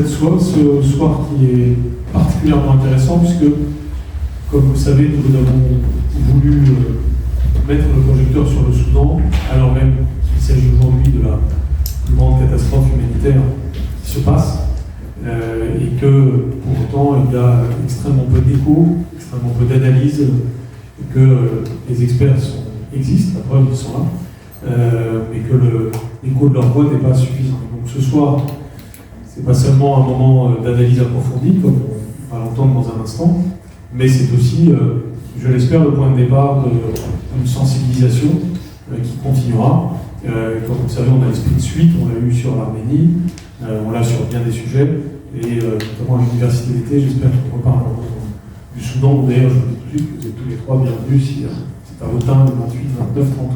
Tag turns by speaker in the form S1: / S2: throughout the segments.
S1: ce soir qui est particulièrement intéressant puisque, comme vous savez, nous avons voulu mettre le projecteur sur le Soudan, alors même qu'il s'agit aujourd'hui de la plus grande catastrophe humanitaire qui se passe, et que pour autant il y a extrêmement peu d'écho, extrêmement peu d'analyse, et que les experts existent, la preuve ils sont là, mais que l'écho de leur voix n'est pas suffisant. Donc ce soir, c'est pas seulement un moment d'analyse approfondie, comme on va l'entendre dans un instant, mais c'est aussi, je l'espère, le point de départ d'une sensibilisation qui continuera. Comme vous le savez, on a l'esprit de suite, on l'a eu sur l'Arménie, on l'a sur bien des sujets, et notamment à l'Université d'été, j'espère qu'on reparlera du Soudan. D'ailleurs, je vous dis tout de suite que vous êtes tous les trois bienvenus si c'est à Autun, le 28, 29, 30.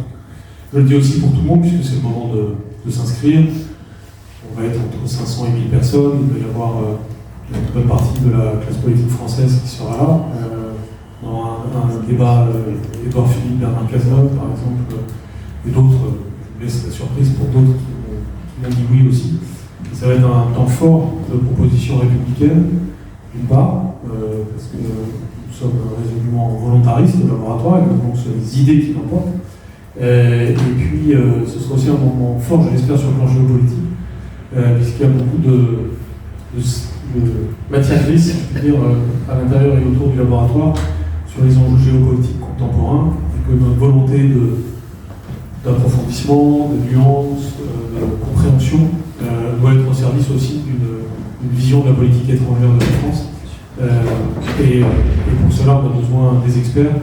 S1: Je le dis aussi pour tout le monde, puisque c'est le moment de s'inscrire. On va être entre 500 et 1000 personnes, il va y avoir une bonne partie de la classe politique française qui sera là. Dans un débat, Édouard Philippe, Bernard Cazeneuve, par exemple, et d'autres, je vous laisse la surprise pour d'autres qui m'ont dit oui aussi. Et ça va être un temps fort de propositions républicaines, d'une part, parce que nous sommes résolument volontaristes au laboratoire, et donc c'est les idées qui l'emportent. Et puis, ce sera aussi un moment fort, je l'espère, sur le plan géopolitique, puisqu'il y a beaucoup de matière grise, si je puis dire, à l'intérieur et autour du laboratoire, sur les enjeux géopolitiques contemporains, et que notre volonté d'approfondissement, de nuance, de compréhension doit être au service aussi d'une vision de la politique étrangère de la France. Et pour cela, on a besoin des experts,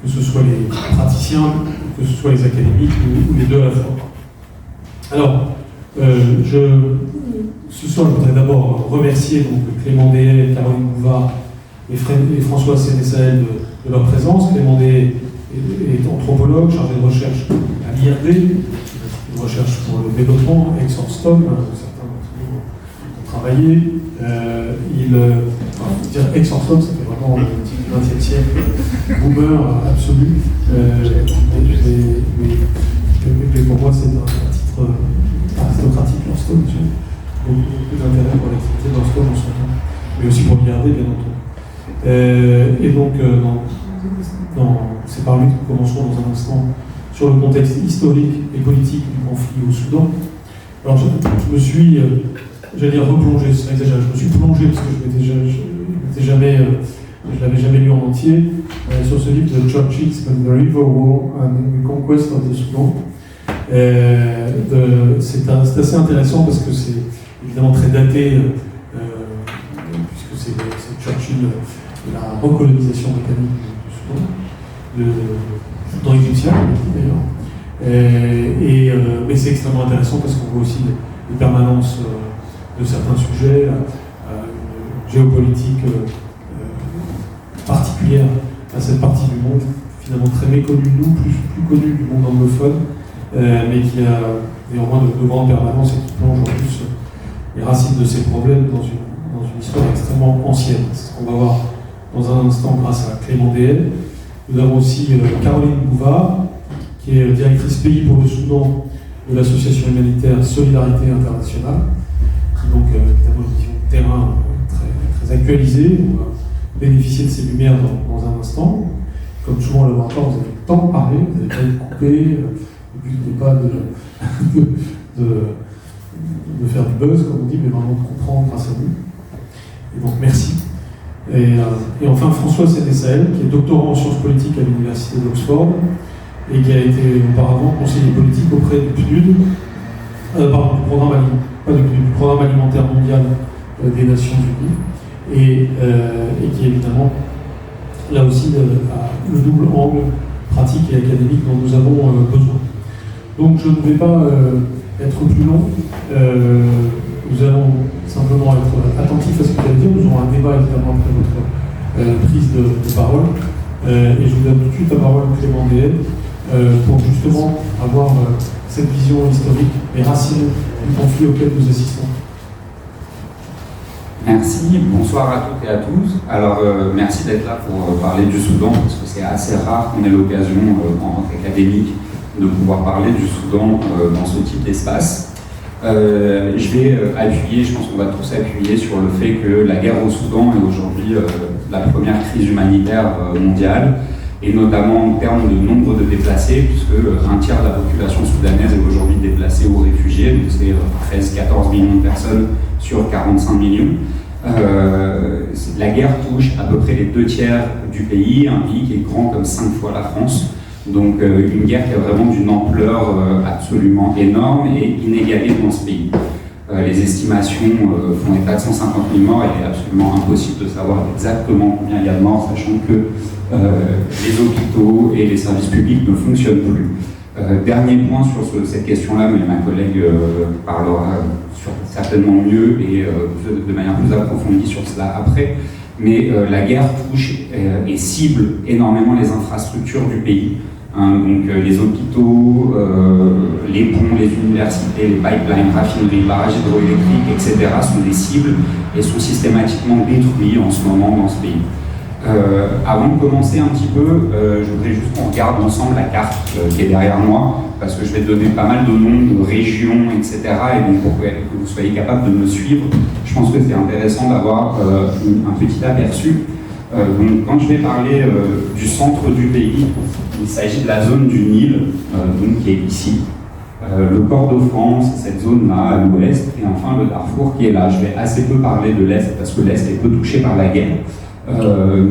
S1: que ce soit les praticiens, que ce soit les académiques ou les deux à la fois. Alors, ce soir, je voudrais d'abord remercier donc, Clément Dehaye, Caroline Bouvard et François Sénésaël de leur présence. Clément Dehaye est anthropologue, chargé de recherche à l'IRD, de recherche pour le développement, ex-Orstom, certains d'entre nous ont travaillé. Dire ex-Orstom, ça fait vraiment le XXe siècle, boomer absolu. Mais pour moi, c'est un titre aristocratique, l'Orstom. Beaucoup d'intérêt pour l'activité d'Orstom en son temps, mais aussi pour l'IRD, bien entendu. Et donc, c'est par lui que nous commencerons dans un instant sur le contexte historique et politique du conflit au Soudan. Alors, je me suis, j'allais dire replongé, c'est pas exagéré, je me suis plongé parce que je l'avais jamais lu en entier, sur ce livre de Churchill, qui s'appelle The River War and the Conquest of the Sudan. C'est assez intéressant parce que c'est évidemment très daté, puisque c'est Churchill, la recolonisation britannique du Soudan, dans égyptien d'ailleurs. Mais c'est extrêmement intéressant parce qu'on voit aussi les permanences de certains sujets, géopolitique particulière à cette partie du monde, finalement très méconnue de nous, plus connue du monde anglophone, mais qui a néanmoins de grandes permanences et qui plonge en plus les racines de ces problèmes dans une histoire extrêmement ancienne. C'est ce qu'on va voir dans un instant grâce à Clément Dehaye. Nous avons aussi Caroline Bouvard, qui est directrice pays pour le Soudan de l'association humanitaire Solidarité Internationale, qui donc évidemment une vision de terrain très, très actualisée. On va bénéficier de ces lumières dans un instant. Comme souvent au laboratoire, vous avez le temps de parler, vous n'avez pas été coupé, le but n'est pas de faire du buzz, comme on dit, mais vraiment de comprendre grâce à vous. Et donc merci. Et enfin François Sénésaël, qui est doctorant en sciences politiques à l'université d'Oxford et qui a été auparavant conseiller politique auprès du PNUD, du Programme alimentaire mondial des Nations Unies, et qui évidemment là aussi a le double angle pratique et académique dont nous avons besoin. Donc je ne vais pas être plus long. Nous allons simplement être attentifs à ce que vous allez dire. Nous aurons un débat évidemment après votre prise de parole. Et je vous donne tout de suite la parole à Clément Dehaye pour justement avoir cette vision historique et racine du conflit auquel nous assistons.
S2: Merci, bonsoir à toutes et à tous. Alors merci d'être là pour parler du Soudan, parce que c'est assez rare qu'on ait l'occasion en rentrée académique de pouvoir parler du Soudan dans ce type d'espace. Je vais appuyer, je pense qu'on va tous appuyer sur le fait que la guerre au Soudan est aujourd'hui la première crise humanitaire mondiale, et notamment en termes de nombre de déplacés, puisque un tiers de la population soudanaise est aujourd'hui déplacée ou réfugiée, donc c'est 13-14 millions de personnes sur 45 millions. La guerre touche à peu près les 2 tiers du pays, un pays qui est grand comme 5 fois la France. Donc une guerre qui a vraiment d'une ampleur absolument énorme et inégalée dans ce pays. Les estimations font état de 150 000 morts, et il est absolument impossible de savoir exactement combien il y a de morts, sachant que les hôpitaux et les services publics ne fonctionnent plus. Dernier point sur cette question-là, mais ma collègue parlera certainement mieux et de manière plus approfondie sur cela après. Mais la guerre touche et cible énormément les infrastructures du pays. Donc les hôpitaux, les ponts, les universités, les pipelines, raffineries, barrages hydroélectriques, etc. sont des cibles et sont systématiquement détruits en ce moment dans ce pays. Avant de commencer un petit peu, je voudrais juste qu'on regarde ensemble la carte qui est derrière moi, parce que je vais donner pas mal de noms de régions, etc. Et donc pour que vous soyez capable de me suivre, je pense que c'est intéressant d'avoir un petit aperçu. Donc quand je vais parler du centre du pays, il s'agit de la zone du Nil, donc qui est ici. Le Kordofan, c'est cette zone-là à l'ouest, et enfin le Darfour qui est là. Je vais assez peu parler de l'est, parce que l'est est peu touché par la guerre.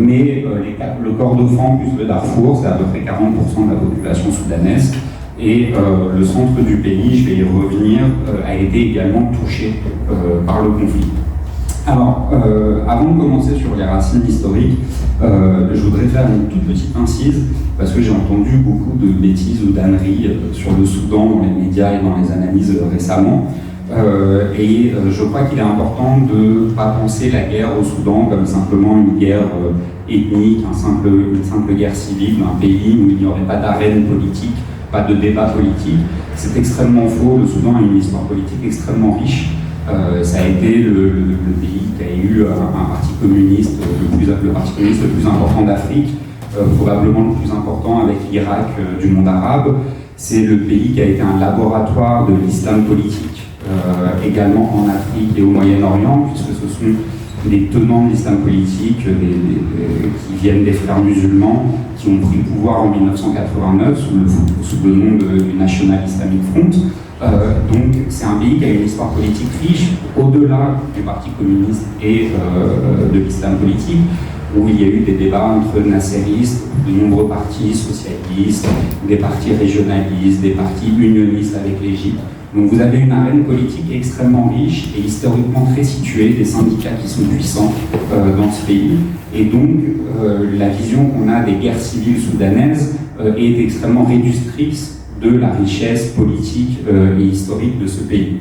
S2: Mais le Kordofan plus le Darfour, c'est à peu près 40% de la population soudanaise. Et le centre du pays, je vais y revenir, a été également touché par le conflit. Alors, avant de commencer sur les racines historiques, je voudrais faire une toute petite incise, parce que j'ai entendu beaucoup de bêtises ou d'âneries sur le Soudan dans les médias et dans les analyses récemment. Et je crois qu'il est important de ne pas penser la guerre au Soudan comme simplement une guerre ethnique, une simple guerre civile d'un pays où il n'y aurait pas d'arène politique, pas de débat politique. C'est extrêmement faux. Le Soudan a une histoire politique extrêmement riche. Ça a été le pays qui a eu un parti communiste, le parti communiste le plus important d'Afrique, probablement le plus important avec l'Irak du monde arabe. C'est le pays qui a été un laboratoire de l'islam politique, également en Afrique et au Moyen-Orient, puisque ce sont des tenants de l'islam politique qui viennent des frères musulmans, qui ont pris le pouvoir en 1989 sous le nom du National Islamic Front. Donc c'est un pays qui a une histoire politique riche, au-delà du parti communiste et de l'islam politique, où il y a eu des débats entre nasseristes, de nombreux partis socialistes, des partis régionalistes, des partis unionistes avec l'Égypte. Donc vous avez une arène politique extrêmement riche et historiquement très située, des syndicats qui sont puissants dans ce pays. Et donc la vision qu'on a des guerres civiles soudanaises est extrêmement réductrice de la richesse politique et historique de ce pays.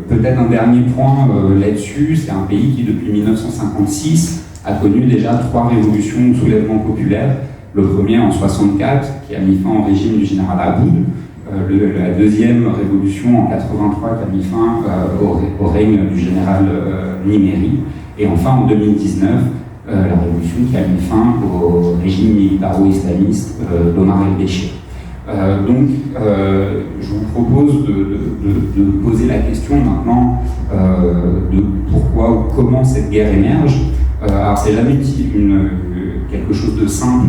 S2: Peut-être un dernier point là-dessus, c'est un pays qui depuis 1956 a connu déjà 3 révolutions ou soulèvements populaires. Le premier en 64, qui a mis fin au régime du général Aboud. La deuxième révolution en 83, qui a mis fin au règne du général Nimeri. Et enfin en 2019, la révolution qui a mis fin au régime militaro-islamiste d'Omar el-Béchir. Donc, je vous propose de poser la question maintenant de pourquoi ou comment cette guerre émerge. Alors, c'est jamais quelque chose de simple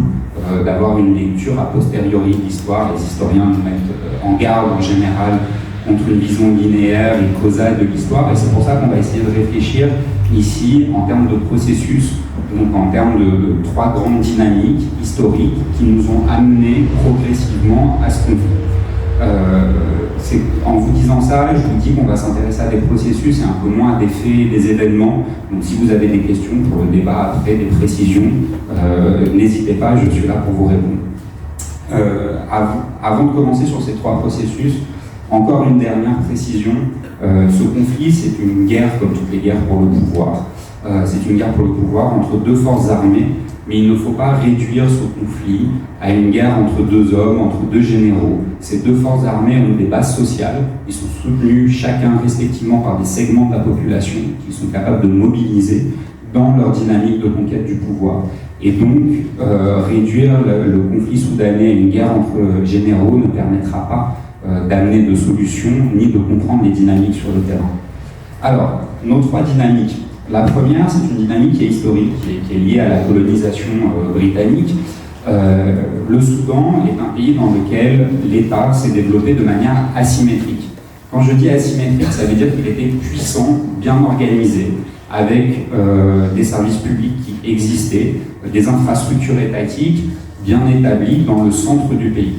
S2: d'avoir une lecture a posteriori de l'histoire. Les historiens nous mettent en garde en général contre une vision linéaire et causale de l'histoire, et c'est pour ça qu'on va essayer de réfléchir ici en termes de processus, donc en termes de 3 grandes dynamiques historiques qui nous ont amenés progressivement à ce conflit. En vous disant ça, je vous dis qu'on va s'intéresser à des processus et un peu moins à des faits, des événements. Donc si vous avez des questions pour le débat après, des précisions, n'hésitez pas, je suis là pour vous répondre. Avant de commencer sur ces 3 processus, encore une dernière précision, ce conflit c'est une guerre comme toutes les guerres pour le pouvoir. C'est une guerre pour le pouvoir entre 2 forces armées, mais il ne faut pas réduire ce conflit à une guerre entre 2 hommes, entre 2 généraux. Ces 2 forces armées ont des bases sociales, ils sont soutenus chacun respectivement par des segments de la population qui sont capables de mobiliser dans leur dynamique de conquête du pouvoir. Et donc, réduire le conflit soudanais à une guerre entre généraux ne permettra pas d'amener de solutions, ni de comprendre les dynamiques sur le terrain. Alors, nos 3 dynamiques. La première, c'est une dynamique qui est historique, qui est liée à la colonisation britannique. Le Soudan est un pays dans lequel l'État s'est développé de manière asymétrique. Quand je dis asymétrique, ça veut dire qu'il était puissant, bien organisé, avec des services publics qui existaient, des infrastructures étatiques bien établies dans le centre du pays.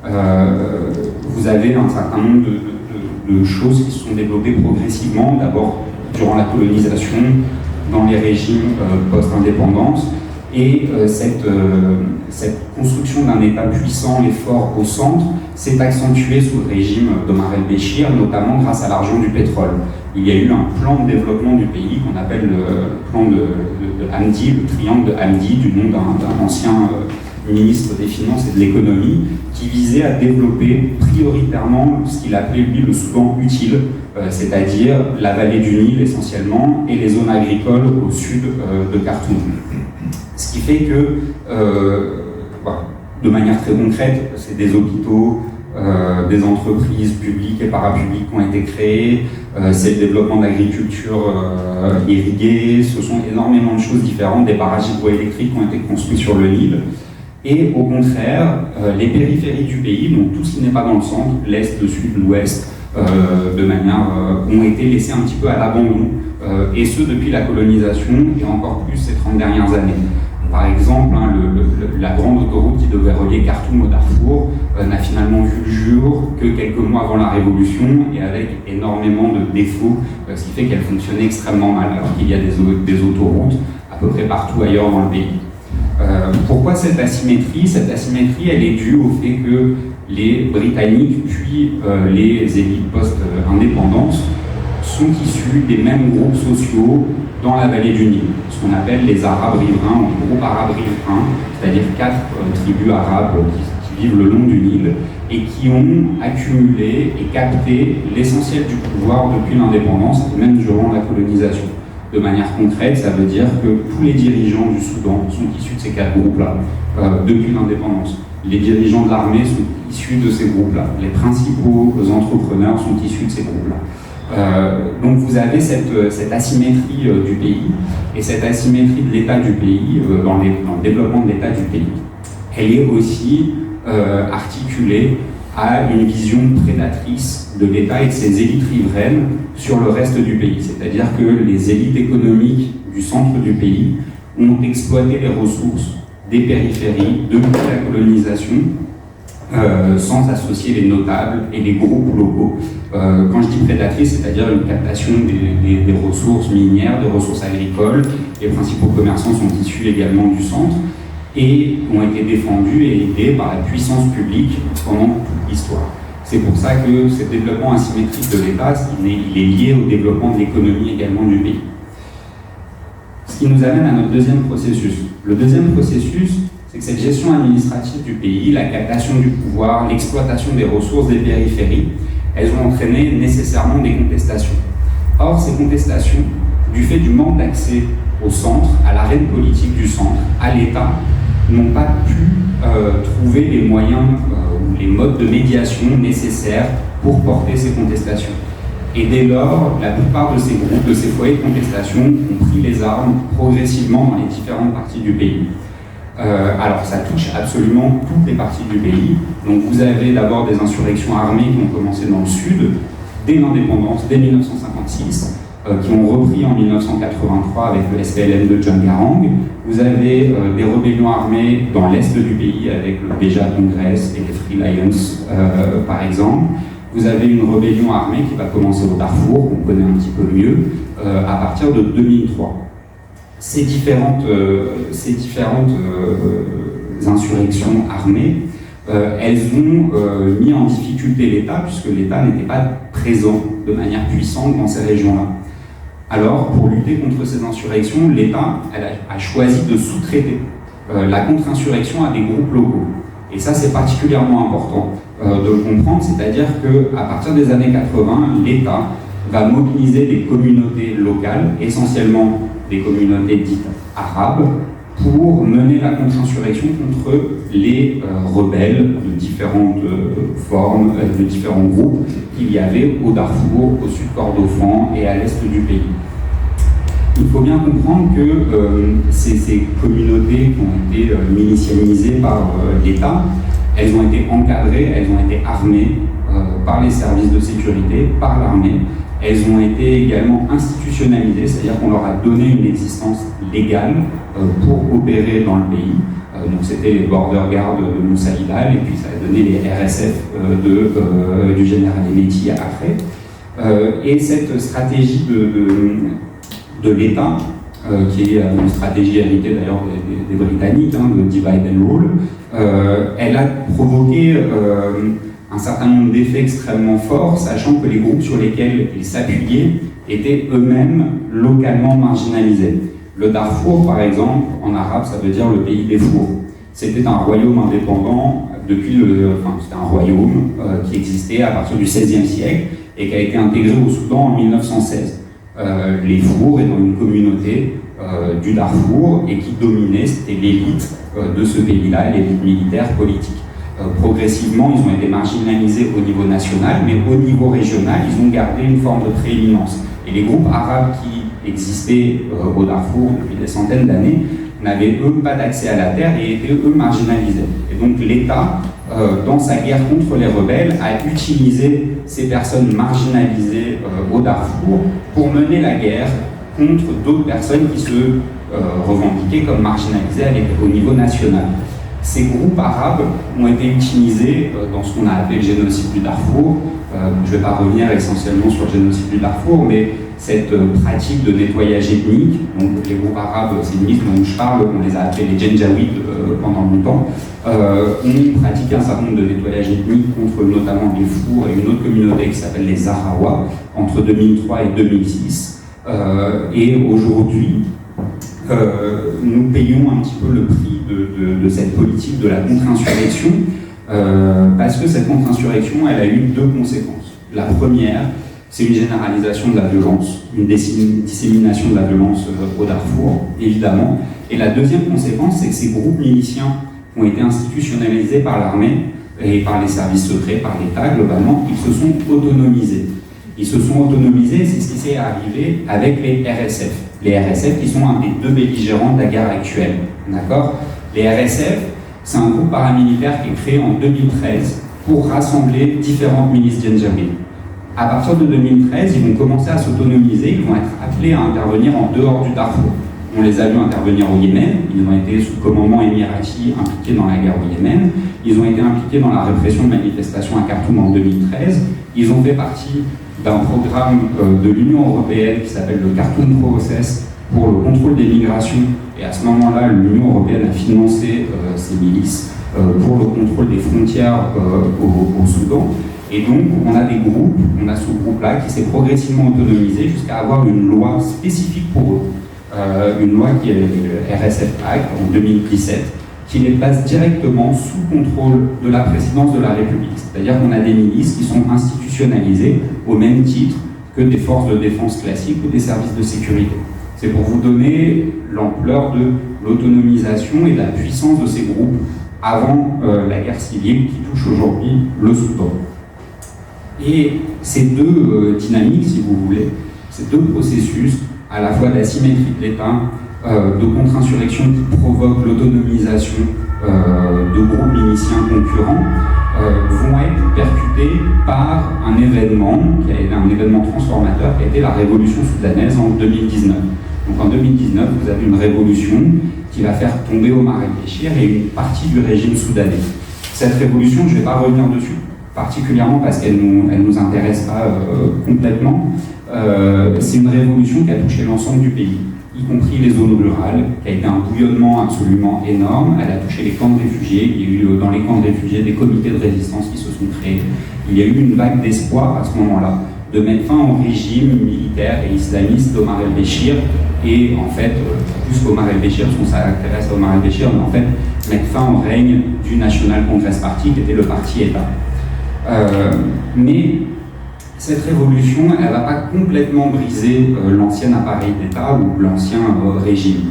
S2: Vous avez un certain nombre de choses qui se sont développées progressivement, d'abord durant la colonisation, dans les régimes post-indépendance, et cette construction d'un État puissant et fort au centre s'est accentuée sous le régime d'Omar el-Béchir, notamment grâce à l'argent du pétrole. Il y a eu un plan de développement du pays qu'on appelle le plan de Hamdi, le triangle de Hamdi, du nom d'un ancien ministre des Finances et de l'Économie, qui visait à développer prioritairement ce qu'il appelait lui le Soudan utile, c'est-à-dire la vallée du Nil essentiellement et les zones agricoles au sud de Khartoum. Ce qui fait que, de manière très concrète, c'est des hôpitaux, des entreprises publiques et parapubliques qui ont été créées, c'est le développement d'agriculture irriguée, ce sont énormément de choses différentes, des barrages hydroélectriques qui ont été construits sur le Nil. Et au contraire, les périphéries du pays, donc tout ce qui n'est pas dans le centre, l'Est, le Sud, l'Ouest, ont été laissés un petit peu à l'abandon, et ce depuis la colonisation et encore plus ces 30 dernières années. Par exemple, la grande autoroute qui devait relier Khartoum au Darfour n'a finalement vu le jour que quelques mois avant la Révolution et avec énormément de défauts, ce qui fait qu'elle fonctionnait extrêmement mal, alors qu'il y a des autoroutes à peu près partout ailleurs dans le pays. Pourquoi cette asymétrie ? Cette asymétrie, elle est due au fait que les Britanniques, puis les élites post-indépendance, sont issus des mêmes groupes sociaux dans la vallée du Nil, ce qu'on appelle les Arabes riverains, ou les groupes arabes riverains, c'est-à-dire 4 tribus arabes qui vivent le long du Nil et qui ont accumulé et capté l'essentiel du pouvoir depuis l'indépendance et même durant la colonisation. De manière concrète, ça veut dire que tous les dirigeants du Soudan sont issus de ces 4 groupes-là, depuis l'indépendance. Les dirigeants de l'armée sont issus de ces groupes-là. Les principaux entrepreneurs sont issus de ces groupes-là. Donc vous avez cette asymétrie du pays, et cette asymétrie de l'état du pays, dans le développement de l'état du pays, elle est aussi articulée à une vision prédatrice de l'État et de ses élites riveraines sur le reste du pays. C'est-à-dire que les élites économiques du centre du pays ont exploité les ressources des périphéries depuis la colonisation, sans associer les notables et les groupes locaux. Quand je dis prédatrice, c'est-à-dire une captation des ressources minières, des ressources agricoles. Les principaux commerçants sont issus également du centre et ont été défendus et aidés par la puissance publique pendant toute l'histoire. C'est pour ça que ce développement asymétrique de l'État, il est lié au développement de l'économie également du pays. Ce qui nous amène à notre deuxième processus. Le deuxième processus, c'est que cette gestion administrative du pays, la captation du pouvoir, l'exploitation des ressources des périphéries, elles ont entraîné nécessairement des contestations. Or, ces contestations, du fait du manque d'accès au centre, à l'arène politique du centre, à l'État, n'ont pas pu trouver les moyens ou les modes de médiation nécessaires pour porter ces contestations. Et dès lors, la plupart de ces groupes, de ces foyers de contestation, ont pris les armes progressivement dans les différentes parties du pays. Alors ça touche absolument toutes les parties du pays. Donc vous avez d'abord des insurrections armées qui ont commencé dans le sud, dès l'indépendance, dès 1956, qui ont repris en 1983 avec le SPLM de John Garang. Vous avez des rébellions armées dans l'est du pays avec le Beja Congress et les Free Lions par exemple. Vous avez une rébellion armée qui va commencer au Darfour, qu'on connaît un petit peu mieux, à partir de 2003. Ces différentes insurrections armées, elles ont mis en difficulté l'État, puisque l'État n'était pas présent de manière puissante dans ces régions-là. Alors, pour lutter contre ces insurrections, l'État a choisi de sous-traiter la contre-insurrection à des groupes locaux. Et ça, c'est particulièrement important de le comprendre, c'est-à-dire qu'à partir des années 80, l'État va mobiliser des communautés locales, essentiellement des communautés dites arabes, pour mener la contre-insurrection contre les rebelles de différentes formes, de différents groupes qu'il y avait au Darfour, au sud Kordofan et à l'est du pays. Il faut bien comprendre que ces communautés qui ont été milicianisées par l'État, elles ont été encadrées, elles ont été armées par les services de sécurité, par l'armée. Elles ont été également institutionnalisées, c'est-à-dire qu'on leur a donné une existence légale pour opérer dans le pays. Donc c'était les border guards de Moussa Hillal, et puis ça a donné les RSF du général Hemeti après. Et cette stratégie de l'État, qui est une stratégie héritée d'ailleurs des Britanniques, de divide and rule, elle a provoqué un certain nombre d'effets extrêmement forts, sachant que les groupes sur lesquels ils s'appuyaient étaient eux-mêmes localement marginalisés. Le Darfour, par exemple, en arabe, ça veut dire le pays des fours. C'était un royaume indépendant c'était un royaume qui existait à partir du XVIe siècle et qui a été intégré au Soudan en 1916. Les fours étant une communauté du Darfour et qui dominait, c'était l'élite de ce pays-là, l'élite militaire, politique. Progressivement, ils ont été marginalisés au niveau national, mais au niveau régional, ils ont gardé une forme de prééminence. Et les groupes arabes qui existaient au Darfour depuis des centaines d'années n'avaient eux pas d'accès à la terre et étaient eux marginalisés. Et donc l'État, dans sa guerre contre les rebelles, a utilisé ces personnes marginalisées au Darfour pour mener la guerre contre d'autres personnes qui se revendiquaient comme marginalisées au niveau national. Ces groupes arabes ont été utilisés dans ce qu'on a appelé le génocide du Darfour. Je ne vais pas revenir essentiellement sur le génocide du Darfour, mais cette pratique de nettoyage ethnique, donc les groupes arabes, c'est une liste dont je parle, on les a appelés les Janjaweed pendant longtemps, ont pratiqué un certain nombre de nettoyage ethnique contre notamment les Fours et une autre communauté qui s'appelle les Zahrawa entre 2003 et 2006. Et aujourd'hui, nous payons un petit peu le prix de cette politique de la contre-insurrection, parce que cette contre-insurrection, elle a eu deux conséquences. La première, c'est une généralisation de la violence, une dissémination de la violence au Darfour, évidemment. Et la deuxième conséquence, c'est que ces groupes miliciens ont été institutionnalisés par l'armée et par les services secrets, par l'État globalement. Ils se sont autonomisés. Ils se sont autonomisés, c'est ce qui s'est arrivé avec les RSF. Les RSF qui sont un des deux belligérants de la guerre actuelle. D'accord ? Les RSF, c'est un groupe paramilitaire qui est créé en 2013 pour rassembler différentes milices Janjaweed. À partir de 2013, ils vont commencer à s'autonomiser, ils vont être appelés à intervenir en dehors du Darfour. On les a vus intervenir au Yémen, ils ont été sous commandement émirati impliqués dans la guerre au Yémen, ils ont été impliqués dans la répression de manifestations à Khartoum en 2013, ils ont fait partie d'un programme de l'Union européenne qui s'appelle le Khartoum Process pour le contrôle des migrations, et à ce moment-là, l'Union européenne a financé ces milices pour le contrôle des frontières au Soudan. Et donc, on a des groupes, on a ce groupe-là qui s'est progressivement autonomisé jusqu'à avoir une loi spécifique pour eux. Une loi qui est le RSF Act en 2017, qui les place directement sous contrôle de la présidence de la République. C'est-à-dire qu'on a des milices qui sont institutionnalisées au même titre que des forces de défense classiques ou des services de sécurité. C'est pour vous donner l'ampleur de l'autonomisation et de la puissance de ces groupes avant la guerre civile qui touche aujourd'hui le Soudan. Et ces deux dynamiques, si vous voulez, ces deux processus, à la fois d'asymétrie de l'État, de contre-insurrection qui provoque l'autonomisation de groupes miliciens concurrents, vont être percutés par un événement, qui a été un événement transformateur, qui a été la révolution soudanaise en 2019. Donc en 2019, vous avez une révolution qui va faire tomber Omar el-Béchir et une partie du régime soudanais. Cette révolution, je ne vais pas revenir dessus, particulièrement parce qu'elle nous intéresse pas complètement. C'est une révolution qui a touché l'ensemble du pays, y compris les zones rurales, qui a été un bouillonnement absolument énorme. Elle a touché les camps de réfugiés. Il y a eu dans les camps de réfugiés des comités de résistance qui se sont créés. Il y a eu une vague d'espoir à ce moment-là de mettre fin au régime militaire et islamiste d'Omar el-Béchir et en fait, plus qu'Omar el-Béchir, parce qu'on s'intéresse à Omar el-Béchir, mais en fait mettre fin au règne du National Congress Party qui était le parti État. Mais cette révolution, elle ne va pas complètement briser l'ancien appareil d'État ou l'ancien régime.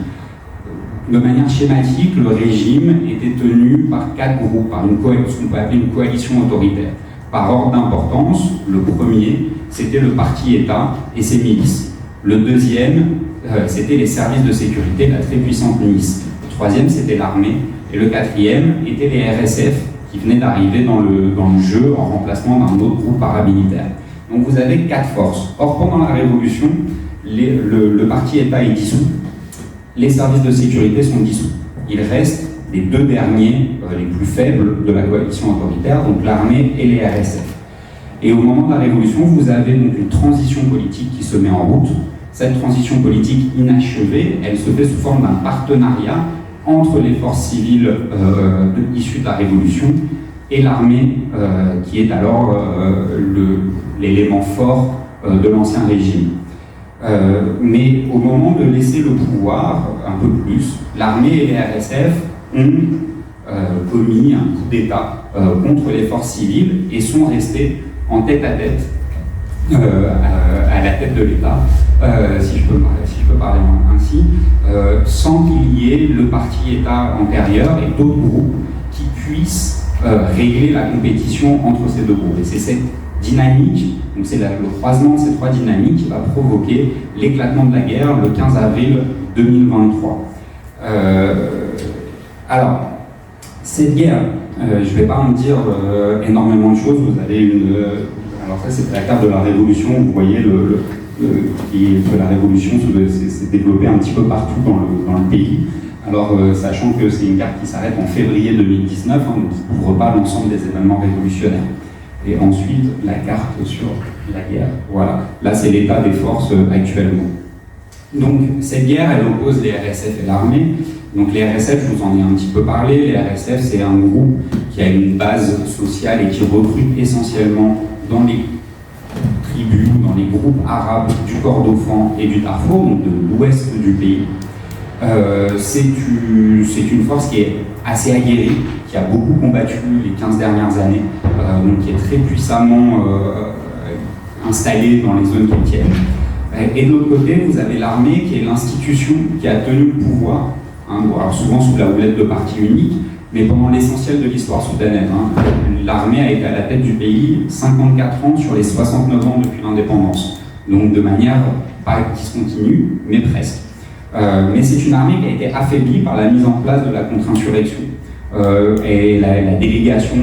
S2: De manière schématique, le régime était tenu par 4 groupes, par ce qu'on peut appeler une coalition autoritaire. Par ordre d'importance, le premier, c'était le parti-État et ses milices. Le deuxième, c'était les services de sécurité, la très puissante milice. Le troisième, c'était l'armée. Et le quatrième était les RSF, qui venaient d'arriver dans le jeu en remplacement d'un autre groupe paramilitaire. Donc vous avez 4 forces. Or, pendant la Révolution, le parti-État est dissous, les services de sécurité sont dissous. Il reste les 2 derniers, les plus faibles de la coalition autoritaire, donc l'armée et les RSF. Et au moment de la Révolution, vous avez donc une transition politique qui se met en route. Cette transition politique inachevée, elle se fait sous forme d'un partenariat entre les forces civiles issues de la Révolution et l'armée, qui est alors l'élément fort de l'ancien régime. Mais au moment de laisser le pouvoir, un peu plus, l'armée et les RSF ont commis un coup d'État contre les forces civiles et sont restés en tête-à-tête à la tête de l'État, si je peux parler ainsi, sans qu'il y ait le parti-État antérieur et d'autres groupes qui puissent régler la compétition entre ces 2 groupes. Et c'est cette dynamique, donc c'est le croisement de ces 3 dynamiques qui va provoquer l'éclatement de la guerre le 15 avril 2023. Alors, cette guerre, je ne vais pas en dire énormément de choses. Vous avez alors ça, c'est la carte de la Révolution. Vous voyez que la Révolution s'est développée un petit peu partout dans le pays. Alors, sachant que c'est une carte qui s'arrête en février 2019, donc qui ne couvre pas l'ensemble des événements révolutionnaires. Et ensuite, la carte sur la guerre. Voilà, là c'est l'état des forces actuellement. Donc, cette guerre, elle oppose les RSF et l'armée. Donc les RSF, je vous en ai un petit peu parlé. Les RSF, c'est un groupe qui a une base sociale et qui recrute essentiellement dans les tribus, dans les groupes arabes du Kordofan et du Darfour, donc de l'ouest du pays. C'est une force qui est assez aguerrie, qui a beaucoup combattu les 15 dernières années, donc qui est très puissamment installée dans les zones qu'elle tiennent. Et de l'autre côté, vous avez l'armée qui est l'institution qui a tenu le pouvoir, alors souvent sous la houlette de parti unique, mais pendant l'essentiel de l'histoire soudanaise. L'armée a été à la tête du pays 54 ans sur les 69 ans depuis l'indépendance, donc de manière pas discontinue, mais presque. Mais c'est une armée qui a été affaiblie par la mise en place de la contre-insurrection et la délégation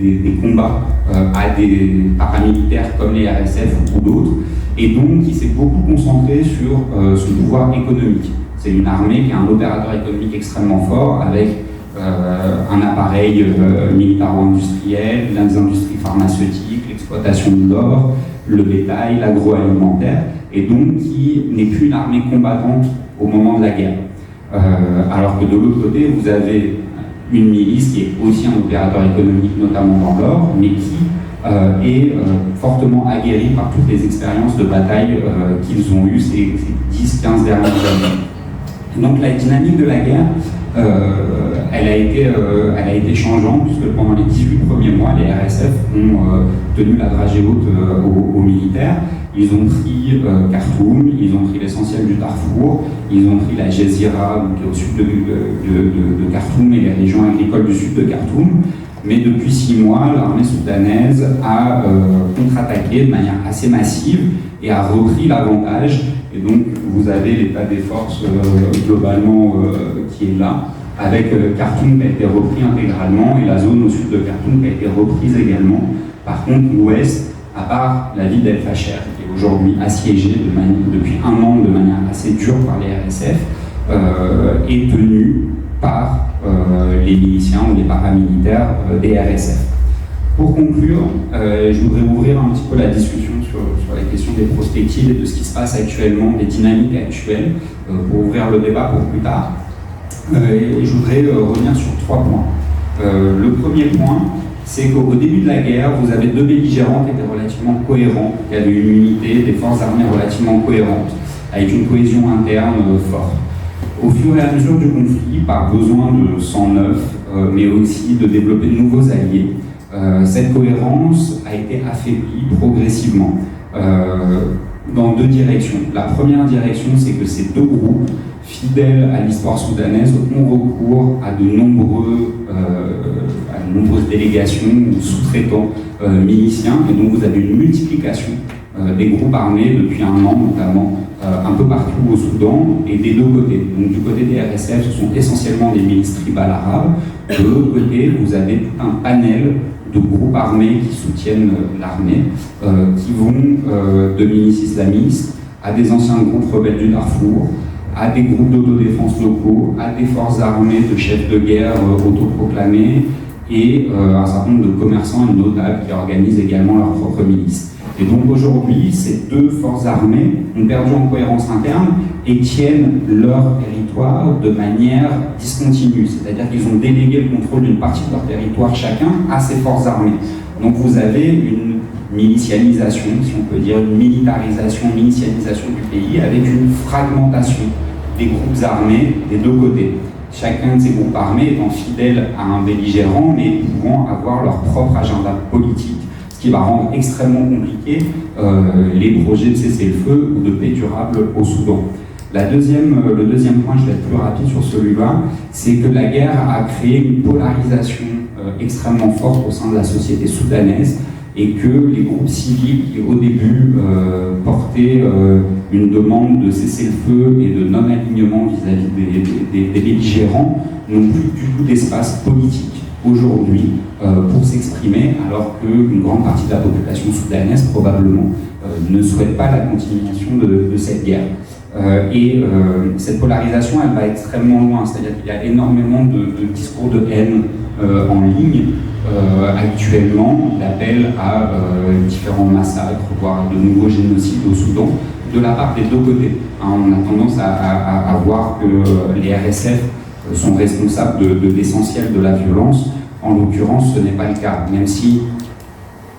S2: des combats à des paramilitaires comme les RSF ou d'autres, et donc qui s'est beaucoup concentré sur son pouvoir économique. C'est une armée qui a un opérateur économique extrêmement fort avec un appareil militaro-industriel, les industries pharmaceutiques, l'exploitation de l'or, le bétail, l'agroalimentaire, et donc qui n'est plus une armée combattante au moment de la guerre. Alors que de l'autre côté, vous avez une milice qui est aussi un opérateur économique, notamment dans l'or, mais qui est fortement aguerrie par toutes les expériences de bataille qu'ils ont eues ces 10-15 dernières années. Donc la dynamique de la guerre, elle a été changeante, puisque pendant les 18 premiers mois, les RSF ont tenu la dragée haute aux militaires. Ils ont pris Khartoum, ils ont pris l'essentiel du Darfour, ils ont pris la Jezira, donc au sud de Khartoum, et les régions agricoles du sud de Khartoum. Mais depuis 6 mois, l'armée soudanaise a contre-attaqué de manière assez massive et a repris l'avantage. Et donc, vous avez l'état des forces globalement qui est là, avec Khartoum qui a été repris intégralement et la zone au sud de Khartoum qui a été reprise également. Par contre, l'ouest, à part la ville d'El Fasher, qui est aujourd'hui assiégée depuis 1 an de manière assez dure par les RSF, est tenue par les miliciens ou les paramilitaires des RSF. Pour conclure, je voudrais ouvrir un petit peu la discussion sur la question des prospectives et de ce qui se passe actuellement, des dynamiques actuelles, pour ouvrir le débat pour plus tard. Et je voudrais revenir sur 3 points. Le premier point, c'est qu'au début de la guerre, vous avez 2 belligérants qui étaient relativement cohérents, qui avaient une unité, des forces armées relativement cohérentes, avec une cohésion interne forte. Au fur et à mesure du conflit, par besoin de sang neuf, mais aussi de développer de nouveaux alliés, cette cohérence a été affaiblie progressivement. Dans dans deux directions. La première direction, c'est que ces deux groupes, fidèles à l'histoire soudanaise, ont recours à de nombreuses délégations ou sous-traitants miliciens, et donc vous avez une multiplication des groupes armés depuis un an notamment, un peu partout au Soudan et des deux côtés. Donc du côté des RSF, ce sont essentiellement des milices tribales arabes. De l'autre côté, vous avez tout un panel de groupes armés qui soutiennent l'armée, qui vont de milices islamistes à des anciens groupes rebelles du Darfour, à des groupes d'autodéfense locaux, à des forces armées de chefs de guerre autoproclamés et un certain nombre de commerçants et de notables qui organisent également leurs propres milices. Et donc aujourd'hui, ces deux forces armées ont perdu en cohérence interne et tiennent leur territoire de manière discontinue. C'est-à-dire qu'ils ont délégué le contrôle d'une partie de leur territoire chacun à ces forces armées. Donc vous avez une milicianisation, si on peut dire, une militarisation du pays avec une fragmentation des groupes armés des deux côtés. Chacun de ces groupes armés étant fidèle à un belligérant, mais pouvant avoir leur propre agenda politique, ce qui va rendre extrêmement compliqué les projets de cessez-le-feu ou de paix durable au Soudan. Le deuxième point, je vais être plus rapide sur celui-là, c'est que la guerre a créé une polarisation extrêmement forte au sein de la société soudanaise, et que les groupes civils qui au début portaient une demande de cessez-le-feu et de non-alignement vis-à-vis des belligérants n'ont plus du tout d'espace politique aujourd'hui pour s'exprimer, alors qu'une grande partie de la population soudanaise probablement ne souhaite pas la continuation de cette guerre. Cette polarisation, elle va extrêmement loin, c'est-à-dire qu'il y a énormément de discours de haine en ligne actuellement, d'appel à différents massacres, voire de nouveaux génocides au Soudan, de la part des deux côtés. On a tendance à voir que les RSF sont responsables de l'essentiel de la violence. En l'occurrence, ce n'est pas le cas, même si,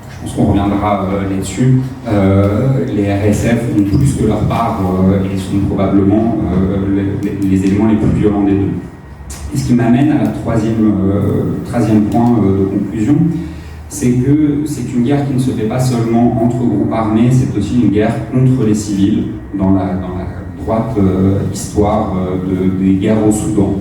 S2: je pense qu'on reviendra là-dessus, les RSF ont plus que leur part et sont probablement les éléments les plus violents des deux. Et ce qui m'amène à la troisième point de conclusion, c'est que c'est une guerre qui ne se fait pas seulement entre groupes armés, c'est aussi une guerre contre les civils dans la droite histoire des guerres au Soudan.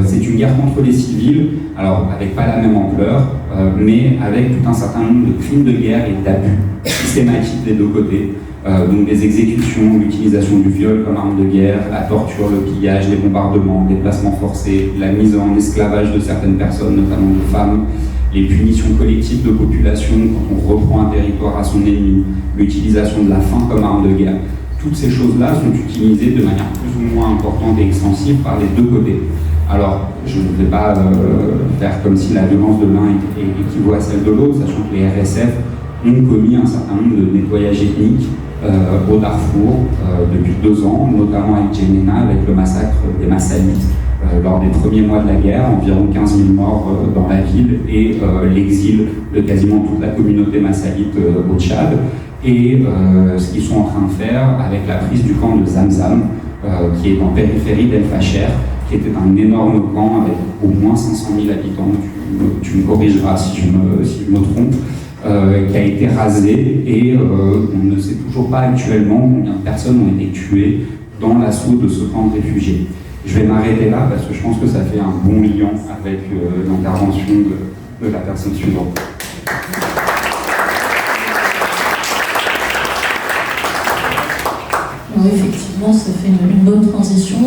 S2: C'est une guerre contre les civils, alors avec pas la même ampleur, mais avec tout un certain nombre de crimes de guerre et d'abus systématiques des deux côtés. Donc des exécutions, l'utilisation du viol comme arme de guerre, la torture, le pillage, les bombardements, les déplacements forcés, la mise en esclavage de certaines personnes, notamment de femmes, les punitions collectives de population quand on reprend un territoire à son ennemi, l'utilisation de la faim comme arme de guerre. Toutes ces choses-là sont utilisées de manière plus ou moins importante et extensive par les deux côtés. Alors, je ne vais pas faire comme si la violence de l'un équivaut à celle de l'autre, sachant que les RSF ont commis un certain nombre de nettoyages ethniques au Darfour depuis 2 ans, notamment avec Djenena, avec le massacre des Massalites lors des premiers mois de la guerre, environ 15 000 morts dans la ville et l'exil de quasiment toute la communauté massalite au Tchad. Et ce qu'ils sont en train de faire avec la prise du camp de Zamzam, qui est en périphérie d'El Facher, qui était un énorme camp avec au moins 500 000 habitants, tu me corrigeras si je me trompe, qui a été rasé et on ne sait toujours pas actuellement combien de personnes ont été tuées dans l'assaut de ce camp de réfugiés. Je vais m'arrêter là parce que je pense que ça fait un bon lien avec l'intervention de la personne suivante.
S3: Alors effectivement, ça fait une bonne transition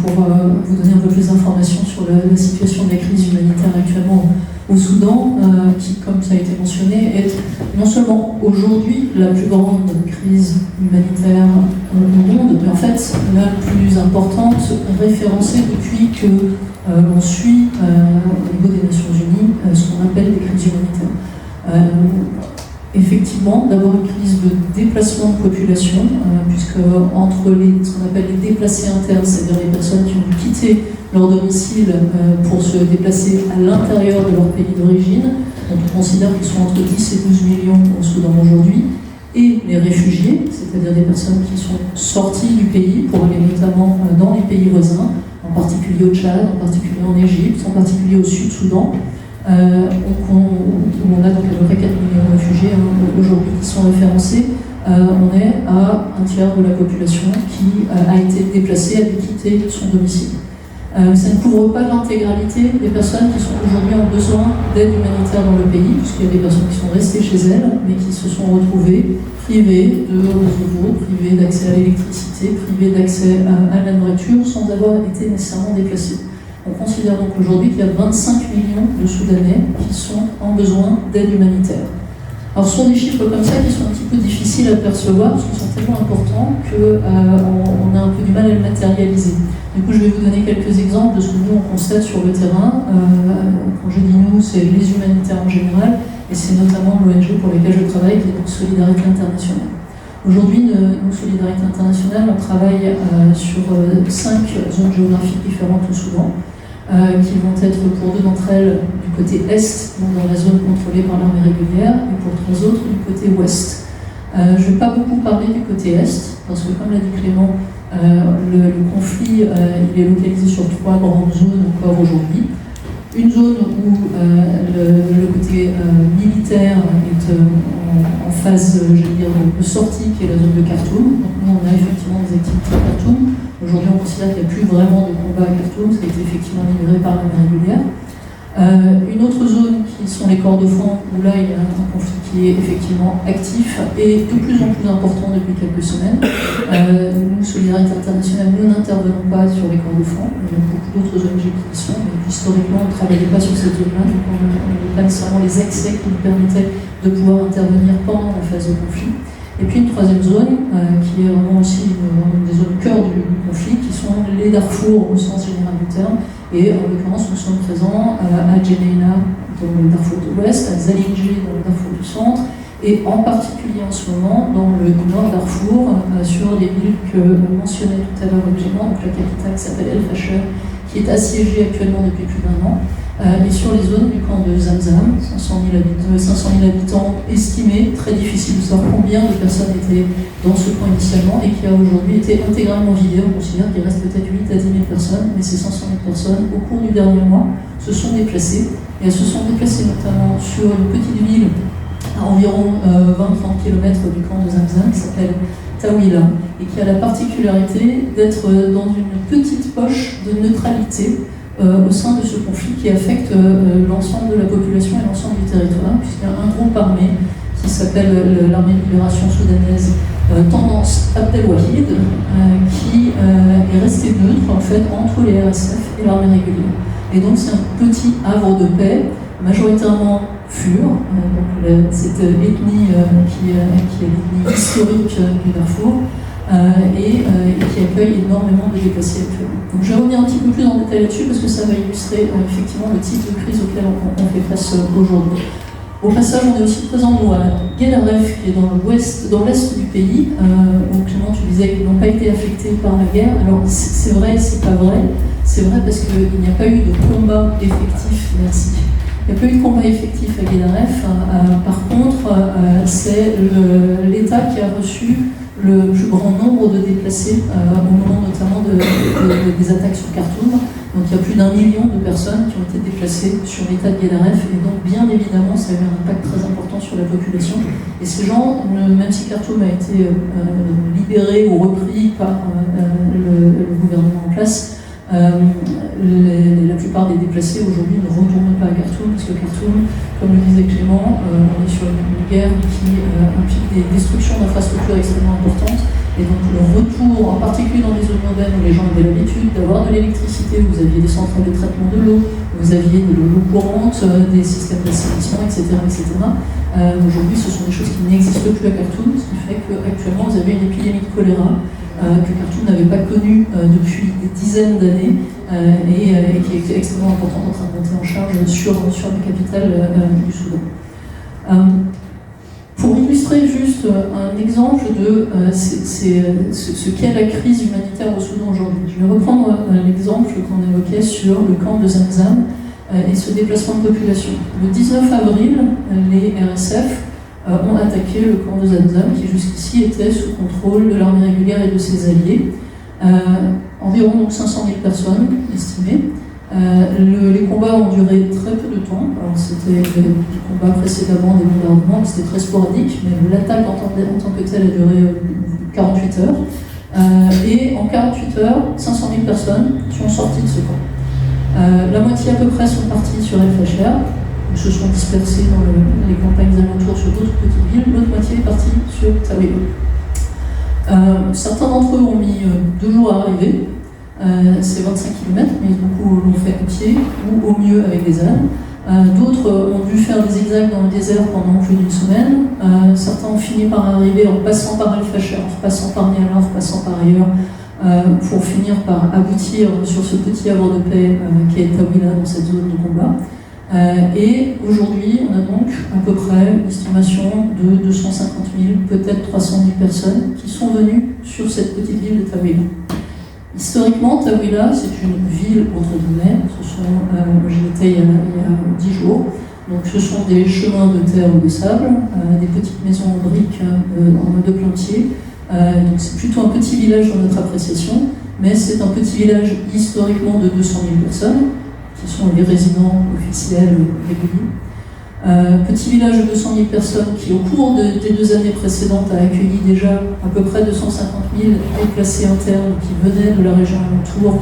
S3: pour vous donner un peu plus d'informations sur la situation de la crise humanitaire actuellement au Soudan, qui, comme ça a été mentionné, est non seulement aujourd'hui la plus grande crise humanitaire au monde, mais en fait la plus importante référencée depuis que l'on suit au niveau des Nations Unies ce qu'on appelle des crises humanitaires. Effectivement, d'abord une crise de déplacement de population, puisque entre ce qu'on appelle les déplacés internes, c'est-à-dire les personnes qui ont dû quitter leur domicile pour se déplacer à l'intérieur de leur pays d'origine, on considère qu'ils sont entre 10 et 12 millions au Soudan aujourd'hui, et les réfugiés, c'est-à-dire des personnes qui sont sorties du pays pour aller notamment dans les pays voisins, en particulier au Tchad, en particulier en Égypte, en particulier au Sud-Soudan. On a donc à peu près 4 millions de réfugiés aujourd'hui qui sont référencés. on est à un tiers de la population qui a été déplacée, a dû quitter son domicile. Ça ne couvre pas l'intégralité des personnes qui sont aujourd'hui en besoin d'aide humanitaire dans le pays, puisqu'il y a des personnes qui sont restées chez elles, mais qui se sont retrouvées privées de réseau d'eau, privées d'accès à l'électricité, privées d'accès à la nourriture, sans avoir été nécessairement déplacées. On considère donc aujourd'hui qu'il y a 25 millions de Soudanais qui sont en besoin d'aide humanitaire. Alors ce sont des chiffres comme ça qui sont un petit peu difficiles à percevoir, parce qu'ils sont tellement importants qu'on a un peu du mal à le matérialiser. Du coup, je vais vous donner quelques exemples de ce que nous on constate sur le terrain. Quand je dis nous, c'est les humanitaires en général, et c'est notamment l'ONG pour laquelle je travaille, qui est donc Solidarité Internationale. Aujourd'hui, nous, Solidarité Internationale, on travaille sur 5 zones géographiques différentes au Soudan, qui vont être pour 2 d'entre elles du côté est, donc dans la zone contrôlée par l'armée régulière, et pour 3 autres du côté ouest. Je ne vais pas beaucoup parler du côté est, parce que comme l'a dit Clément, le conflit il est localisé sur 3 grandes zones encore aujourd'hui. Une zone où le côté militaire est en phase, je veux dire, de sortie, qui est la zone de Khartoum. Donc nous, on a effectivement des activités à Khartoum. Aujourd'hui, on considère qu'il n'y a plus vraiment de combat à Khartoum, ça a été effectivement libéré par l'armée régulière. Une autre zone qui sont les corps de front, où là il y a un conflit qui est effectivement actif et de plus en plus important depuis quelques semaines. Nous, Solidarité Internationale, nous n'intervenons pas sur les corps de front. Il y a beaucoup d'autres ONG qui y sont, mais historiquement on ne travaillait pas sur cette zone-là, donc on n'avait pas nécessairement les accès qui nous permettaient de pouvoir intervenir pendant la phase de conflit. Et puis une troisième zone, qui est vraiment aussi une des zones cœur du conflit, qui sont les Darfour au sens général du terme. Et en l'occurrence, nous sommes présents à Djeneina, dans le Darfour de l'Ouest, à Zalinji, dans le Darfour du Centre, et en particulier en ce moment, dans le nord Darfour, sur les villes que mentionnait tout à l'heure Clément, donc la capitale qui s'appelle El Fasher, qui est assiégée actuellement depuis plus d'1 an. Et sur les zones du camp de Zamzam, 500 000 habitants estimés, très difficile de savoir combien de personnes étaient dans ce camp initialement, et qui a aujourd'hui été intégralement vidé. On considère qu'il reste peut-être 8 à 10 000 personnes, mais ces 500 000 personnes, au cours du dernier mois, se sont déplacées. Et elles se sont déplacées notamment sur une petite ville à environ 20-30 km du camp de Zamzam, qui s'appelle Tawila, et qui a la particularité d'être dans une petite poche de neutralité au sein de ce conflit qui affecte l'ensemble de la population et l'ensemble du territoire, puisqu'il y a un groupe armé qui s'appelle l'Armée de Libération Soudanaise, tendance Abdelwahid, qui est resté neutre en fait entre les RSF et l'armée régulière. Et donc c'est un petit havre de paix, majoritairement Fur, donc cette ethnie qui est l'ethnie historique du Darfour, et qui accueille énormément de déplacés actuellement. Donc je vais revenir un petit peu plus en détail là-dessus parce que ça va illustrer effectivement le type de crise auquel on fait face aujourd'hui. Au passage, on est aussi présent à Guellaref, qui est dans l'est du pays, où Clément, tu disais qu'ils n'ont pas été affectés par la guerre. Alors c'est vrai, c'est pas vrai. C'est vrai parce qu'il n'y a pas eu de combat effectif, merci. Il n'y a pas eu de combat effectif à Guellaref. Par contre, c'est l'État qui a reçu le plus grand nombre de déplacés au moment notamment des attaques sur Khartoum. Donc il y a plus d'1 million de personnes qui ont été déplacées sur l'État de Guellaref, et donc bien évidemment ça a eu un impact très important sur la population. Et ces gens, même si Khartoum a été libéré ou repris par le gouvernement en place, la plupart des déplacés aujourd'hui ne retournent pas à Khartoum, parce que Khartoum, comme le disait Clément, on est sur une guerre qui implique des destructions d'infrastructures extrêmement importantes, et donc le retour, en particulier dans les zones urbaines où les gens avaient l'habitude d'avoir de l'électricité, vous aviez des centrales de traitement de l'eau, vous aviez de l'eau courante, des systèmes d'assainissement, etc. Aujourd'hui, ce sont des choses qui n'existent plus à Khartoum, ce qui fait qu'actuellement, vous avez une épidémie de choléra que Khartoum n'avait pas connue depuis des dizaines d'années, et qui est extrêmement importante en train de monter en charge sur la capitale du Soudan. Pour illustrer juste un exemple de ce qu'est la crise humanitaire au Soudan aujourd'hui, je vais reprendre l'exemple qu'on évoquait sur le camp de Zamzam et ce déplacement de population. Le 19 avril, les RSF ont attaqué le camp de Zamzam, qui jusqu'ici était sous contrôle de l'armée régulière et de ses alliés. Environ donc 500 000 personnes estimées. Les combats ont duré très peu de temps. Alors c'était des combats précédemment, des bombardements, c'était très sporadique, mais l'attaque en tant que telle a duré 48 heures. Et en 48 heures, 500 000 personnes sont sorties de ce camp. La moitié à peu près sont parties sur El Fasher, se sont dispersés dans les campagnes alentours sur d'autres petites villes, l'autre moitié est partie sur Taouila. Certains d'entre eux ont mis 2 jours à arriver, c'est 25 km, mais beaucoup l'ont fait à pied ou au mieux avec des ânes. D'autres ont dû faire des zigzags dans le désert pendant plus d'une semaine. Certains ont fini par arriver en passant par El Fasher, en passant par Niala, en passant par ailleurs, pour finir par aboutir sur ce petit havre de paix qui est Taouila dans cette zone de combat. Et aujourd'hui, on a donc à peu près une estimation de 250 000, peut-être 300 000 personnes qui sont venues sur cette petite ville de Taouila. Historiquement, Taouila, c'est une ville entre guillemets. J'y étais il y a 10 jours. Donc, ce sont des chemins de terre ou de sable, des petites maisons en briques en mode de plantier. Donc, c'est plutôt un petit village dans notre appréciation, mais c'est un petit village historiquement de 200 000 personnes, qui sont les résidents officiels réguliers. Petit village de 200 000 personnes qui, au cours des 2 années précédentes, a accueilli déjà à peu près 250 000 déplacés internes qui venaient de la région alentour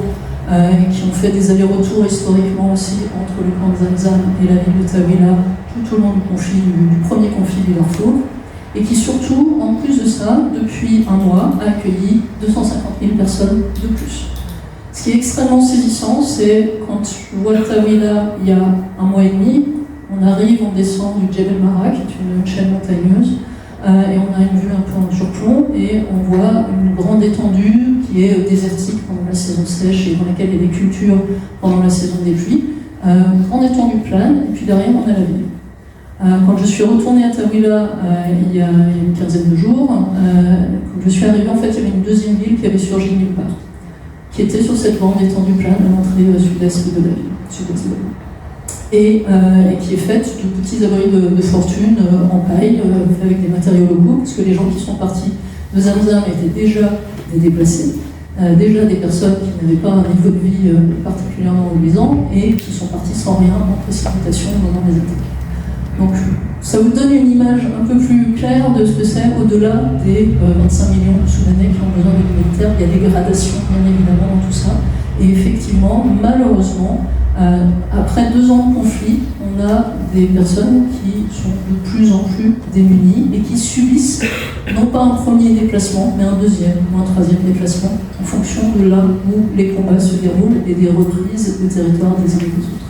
S3: et qui ont fait des allers-retours historiquement aussi entre le camp de Zamzam et la ville de Taouila tout au long du premier conflit du Darfour. Et qui surtout, en plus de ça, depuis un mois, a accueilli 250 000 personnes de plus. Ce qui est extrêmement saisissant, c'est quand je vois Taouila il y a 1 mois et demi, on arrive, on descend du Djebel Mara, qui est une chaîne montagneuse, et on a une vue un peu en surplomb, et on voit une grande étendue qui est désertique pendant la saison sèche et dans laquelle il y a des cultures pendant la saison des pluies. Grande étendue plane, et puis derrière on a la ville. Quand je suis retournée à Taouila il y a une quinzaine de jours, quand je suis arrivée, en fait, il y avait une deuxième ville qui avait surgi nulle part, qui était sur cette grande étendue plane à l'entrée sud-est de la ville, et qui est faite de petits abris de fortune en paille, avec des matériaux locaux, parce que les gens qui sont partis de Zamzam étaient déjà des déplacés, déjà des personnes qui n'avaient pas un niveau de vie particulièrement reluisant, et qui sont partis sans rien, en précipitation, dans les attaques. Donc, ça vous donne une image un peu plus claire de ce que c'est au-delà des 25 millions de Soudanais qui ont besoin de l'humanitaire. Il y a des gradations, bien évidemment, dans tout ça. Et effectivement, malheureusement, après 2 ans de conflit, on a des personnes qui sont de plus en plus démunies et qui subissent non pas un premier déplacement, mais un deuxième ou un troisième déplacement en fonction de là où les combats se déroulent et des reprises de territoire des uns et des autres.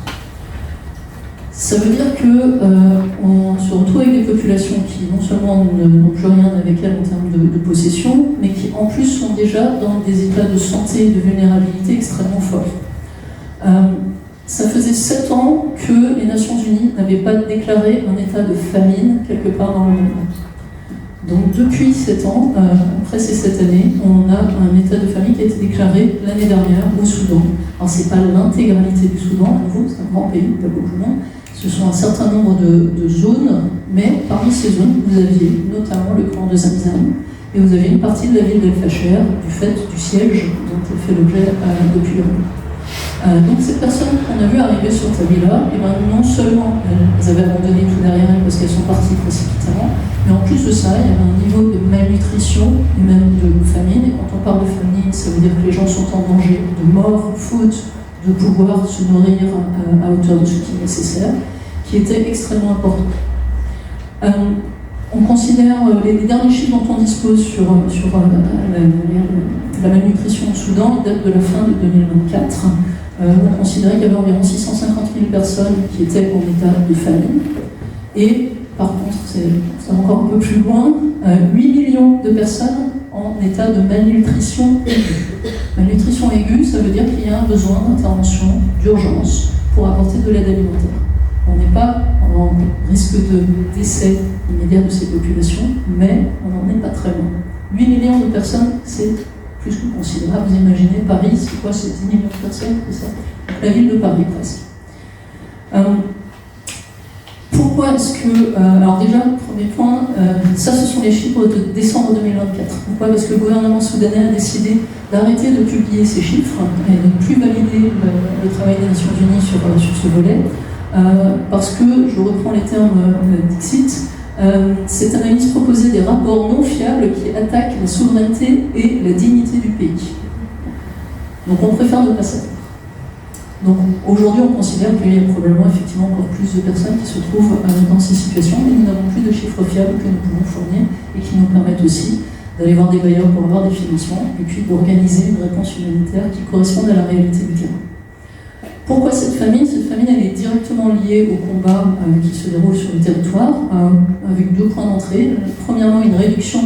S3: Ça veut dire qu'on se retrouve avec des populations qui non seulement n'ont plus rien avec elles en termes de possession, mais qui en plus sont déjà dans des états de santé et de vulnérabilité extrêmement forts. Ça faisait 7 ans que les Nations Unies n'avaient pas déclaré un état de famine quelque part dans le monde. Donc depuis 7 ans, après ces 7 années, on a un état de famine qui a été déclaré l'année dernière au Soudan. Alors c'est pas l'intégralité du Soudan, à nouveau, c'est un grand pays, pas beaucoup de monde. Ce sont un certain nombre de zones, mais parmi ces zones, vous aviez notamment le camp de Zamzam, et vous aviez une partie de la ville d'El Fasher, du fait du siège dont elle fait l'objet depuis longtemps. Donc ces personnes qu'on a vues arriver sur Taouila, non seulement elles avaient abandonné tout derrière elles parce qu'elles sont parties précipitamment, mais en plus de ça, il y avait un niveau de malnutrition et même de famine. Et quand on parle de famine, ça veut dire que les gens sont en danger de mort, faute de pouvoir se nourrir à hauteur de ce qui est nécessaire, qui était extrêmement important. On considère, les derniers chiffres dont on dispose sur la malnutrition au Soudan datent de la fin de 2024. On considérait qu'il y avait environ 650 000 personnes qui étaient en état de famine. Et par contre, c'est encore un peu plus loin, 8 millions de personnes en état de malnutrition aiguë. Malnutrition aiguë, ça veut dire qu'il y a un besoin d'intervention d'urgence pour apporter de l'aide alimentaire. On n'est pas en risque de décès immédiat de ces populations, mais on n'en est pas très loin. 8 millions de personnes, c'est plus que considérable. Vous imaginez, Paris, c'est quoi? C'est 10 millions de personnes, c'est ça? La ville de Paris, presque. Pourquoi est-ce que, alors déjà, premier point, ça ce sont les chiffres de décembre 2024. Pourquoi? Parce que le gouvernement soudanais a décidé d'arrêter de publier ces chiffres et de ne plus valider le travail des Nations Unies sur ce volet, parce que, je reprends les termes d'Ixit, cette analyse proposait des rapports non fiables qui attaquent la souveraineté et la dignité du pays. Donc on préfère ne pas savoir. Donc aujourd'hui, on considère qu'il y a probablement effectivement encore plus de personnes qui se trouvent dans ces situations, mais nous n'avons plus de chiffres fiables que nous pouvons fournir et qui nous permettent aussi d'aller voir des bailleurs pour avoir des financements et puis d'organiser une réponse humanitaire qui corresponde à la réalité du terrain. Pourquoi cette famine? Cette famine, elle est directement liée au combat qui se déroule sur le territoire, avec deux points d'entrée. Premièrement, une réduction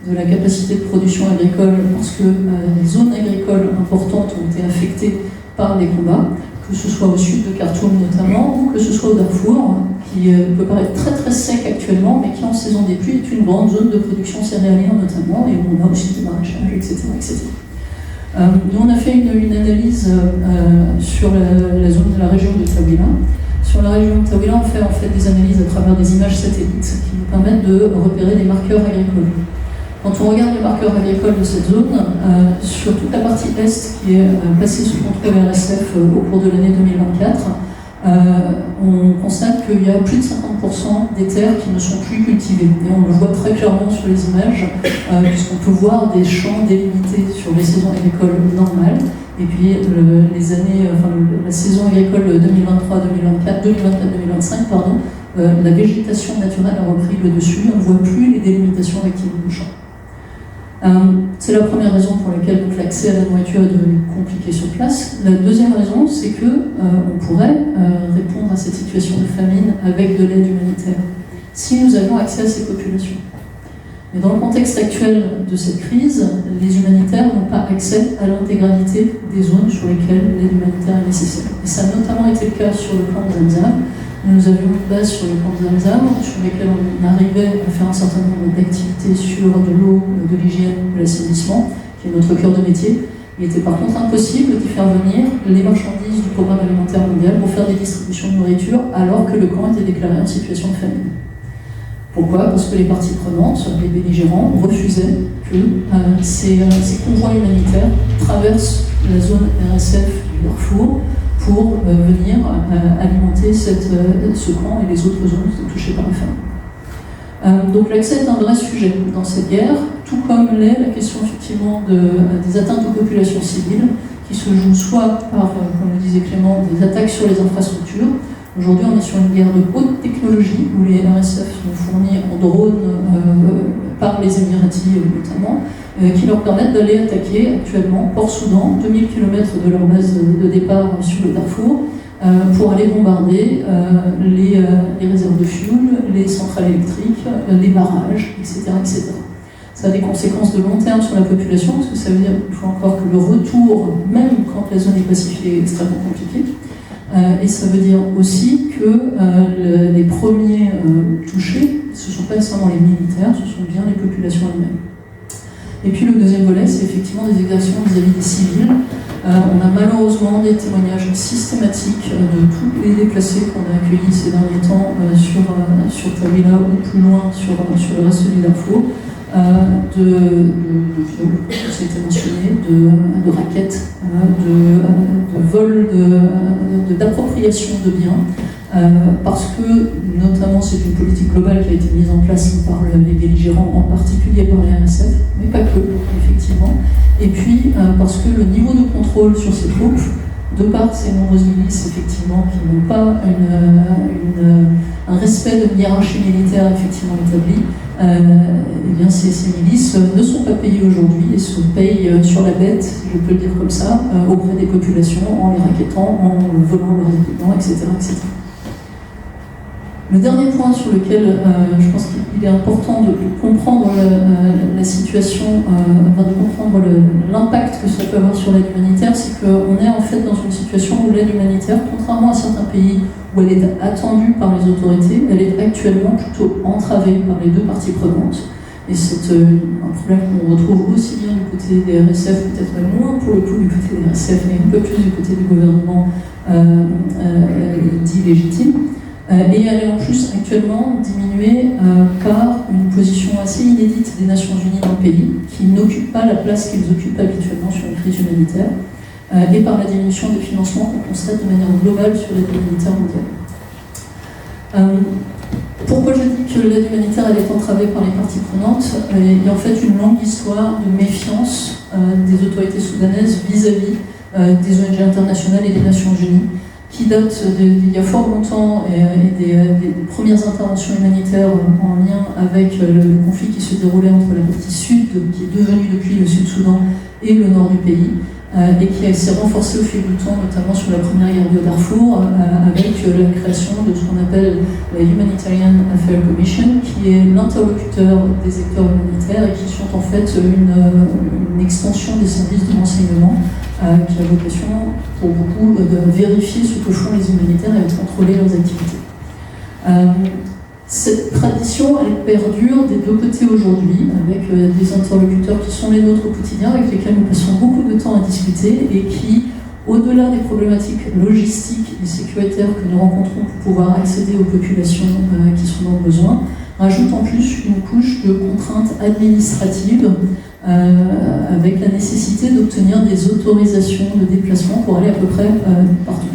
S3: de la capacité de production agricole parce que les zones agricoles importantes ont été affectées par les combats, que ce soit au sud de Khartoum notamment, ou que ce soit au Darfour, qui peut paraître très très sec actuellement, mais qui en saison des pluies est une grande zone de production céréalière notamment, et où on a aussi du maraîchage, etc. etc. Nous on a fait une analyse sur la zone de la région de Tawila. Sur la région de Tawila, on fait en fait des analyses à travers des images satellites qui nous permettent de repérer des marqueurs agricoles. Quand on regarde les marqueurs agricoles de cette zone, sur toute la partie est qui est placée sous contrôle RSF au cours de l'année 2024, on constate qu'il y a plus de 50% des terres qui ne sont plus cultivées. Et on le voit très clairement sur les images, puisqu'on peut voir des champs délimités sur les saisons agricoles normales. Et puis la saison agricole 2023-2024, 2024-2025, pardon, la végétation naturelle a repris le dessus. On ne voit plus les délimitations actives de champs. C'est la première raison pour laquelle l'accès à la nourriture est devenu compliqué sur place. La deuxième raison, c'est que on pourrait répondre à cette situation de famine avec de l'aide humanitaire, si nous avions accès à ces populations. Mais dans le contexte actuel de cette crise, les humanitaires n'ont pas accès à l'intégralité des zones sur lesquelles l'aide humanitaire est nécessaire. Et ça a notamment été le cas sur le camp de Zamzam. Nous avions une base sur le camp de Zamzam, sur lesquels on arrivait à faire un certain nombre d'activités sur de l'eau, de l'hygiène, de l'assainissement, qui est notre cœur de métier. Il était par contre impossible d'y faire venir les marchandises du programme alimentaire mondial pour faire des distributions de nourriture, alors que le camp était déclaré en situation de famine. Pourquoi? Parce que les parties prenantes, les belligérants, refusaient que ces convois humanitaires traversent la zone RSF du Darfour pour venir alimenter ce camp et les autres zones touchées par la famine. Donc l'accès est un vrai sujet dans cette guerre, tout comme l'est la question effectivement des atteintes aux populations civiles, qui se jouent soit par, comme le disait Clément, des attaques sur les infrastructures. Aujourd'hui, on est sur une guerre de haute technologie, où les RSF sont fournis en drones par les Émiratis notamment, qui leur permettent d'aller attaquer actuellement Port-Soudan, 2000 km de leur base de départ sur le Darfour, pour aller bombarder les réserves de fuel, les centrales électriques, les barrages, etc., etc. Ça a des conséquences de long terme sur la population, parce que ça veut dire, une fois encore, que le retour, même quand la zone est pacifiée, est extrêmement compliqué. Et ça veut dire aussi que les premiers touchés, ce ne sont pas nécessairement les militaires, ce sont bien les populations elles-mêmes. Et puis le deuxième volet, c'est effectivement des exactions vis-à-vis des civils. On a malheureusement des témoignages systématiques de tous les déplacés qu'on a accueillis ces derniers temps sur Tawila ou plus loin sur le reste du Darfour, de viols, ça a été mentionné, de raquettes, de vols, d'appropriation de biens, parce que notamment c'est une politique globale qui a été mise en place par les belligérants, en particulier par les RSF, mais pas que, effectivement, et puis parce que le niveau de contrôle sur ces troupes, de par ces nombreuses milices effectivement qui n'ont pas un respect de hiérarchie militaire effectivement établi, eh bien ces milices ne sont pas payées aujourd'hui et se payent sur la bête, si je peux le dire comme ça, auprès des populations en les raquettant, en volant leurs équipements, etc., etc. Le dernier point sur lequel je pense qu'il est important de comprendre la situation, de comprendre l'impact que ça peut avoir sur l'aide humanitaire, c'est qu'on est en fait dans une situation où l'aide humanitaire, contrairement à certains pays où elle est attendue par les autorités, elle est actuellement plutôt entravée par les deux parties prenantes. Et c'est un problème qu'on retrouve aussi bien du côté des RSF, peut-être moins pour le coup du côté des RSF, mais un peu plus du côté du gouvernement dit légitime. Et elle est en plus actuellement diminuée par une position assez inédite des Nations Unies dans le pays, qui n'occupent pas la place qu'ils occupent habituellement sur les crises humanitaires, et par la diminution des financements qu'on constate de manière globale sur l'aide humanitaire mondiale. Pourquoi je dis que l'aide humanitaire elle est entravée par les parties prenantes? Il y a en fait une longue histoire de méfiance des autorités soudanaises vis-à-vis des ONG internationales et des Nations Unies, qui date d'il y a fort longtemps et des premières interventions humanitaires en lien avec le conflit qui se déroulait entre la partie sud, qui est devenue depuis le Sud-Soudan, et le nord du pays, et qui s'est renforcé au fil du temps, notamment sur la première guerre de Darfour, avec la création de ce qu'on appelle la Humanitarian Affairs Commission, qui est l'interlocuteur des acteurs humanitaires et qui sont en fait une extension des services de renseignement qui a vocation pour beaucoup de vérifier ce que font les humanitaires et de contrôler leurs activités. Cette tradition, elle perdure des deux côtés aujourd'hui, avec des interlocuteurs qui sont les nôtres au quotidien, avec lesquels nous passons beaucoup de temps à discuter et qui, au-delà des problématiques logistiques et sécuritaires que nous rencontrons pour pouvoir accéder aux populations qui sont dans le besoin, rajoutent en plus une couche de contraintes administratives avec la nécessité d'obtenir des autorisations de déplacement pour aller à peu près partout.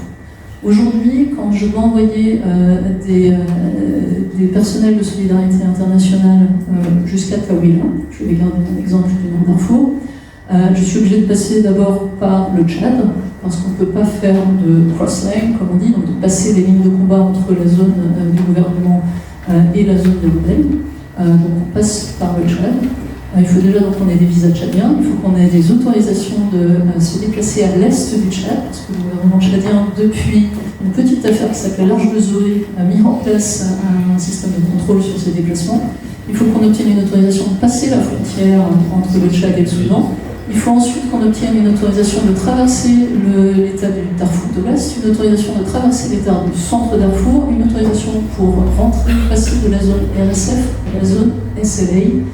S3: Aujourd'hui, quand je dois envoyer des personnels de solidarité internationale jusqu'à Tawila, je vais garder mon exemple du nord Darfour, je suis obligée de passer d'abord par le Tchad, parce qu'on ne peut pas faire de cross-line, comme on dit, donc de passer les lignes de combat entre la zone du gouvernement et la zone des rebelles. Donc on passe par le Tchad. Il faut déjà qu'on ait des visas tchadiens, il faut qu'on ait des autorisations de se déplacer à l'est du Tchad, parce que le gouvernement tchadien, depuis une petite affaire qui s'appelle l'Arche de Zoé, a mis en place un système de contrôle sur ces déplacements. Il faut qu'on obtienne une autorisation de passer la frontière entre le Tchad et le Soudan. Il faut ensuite qu'on obtienne une autorisation de traverser l'état du Darfour de l'Est, une autorisation de traverser l'état du centre Darfour, une autorisation pour rentrer, passer de la zone RSF à la zone SLA,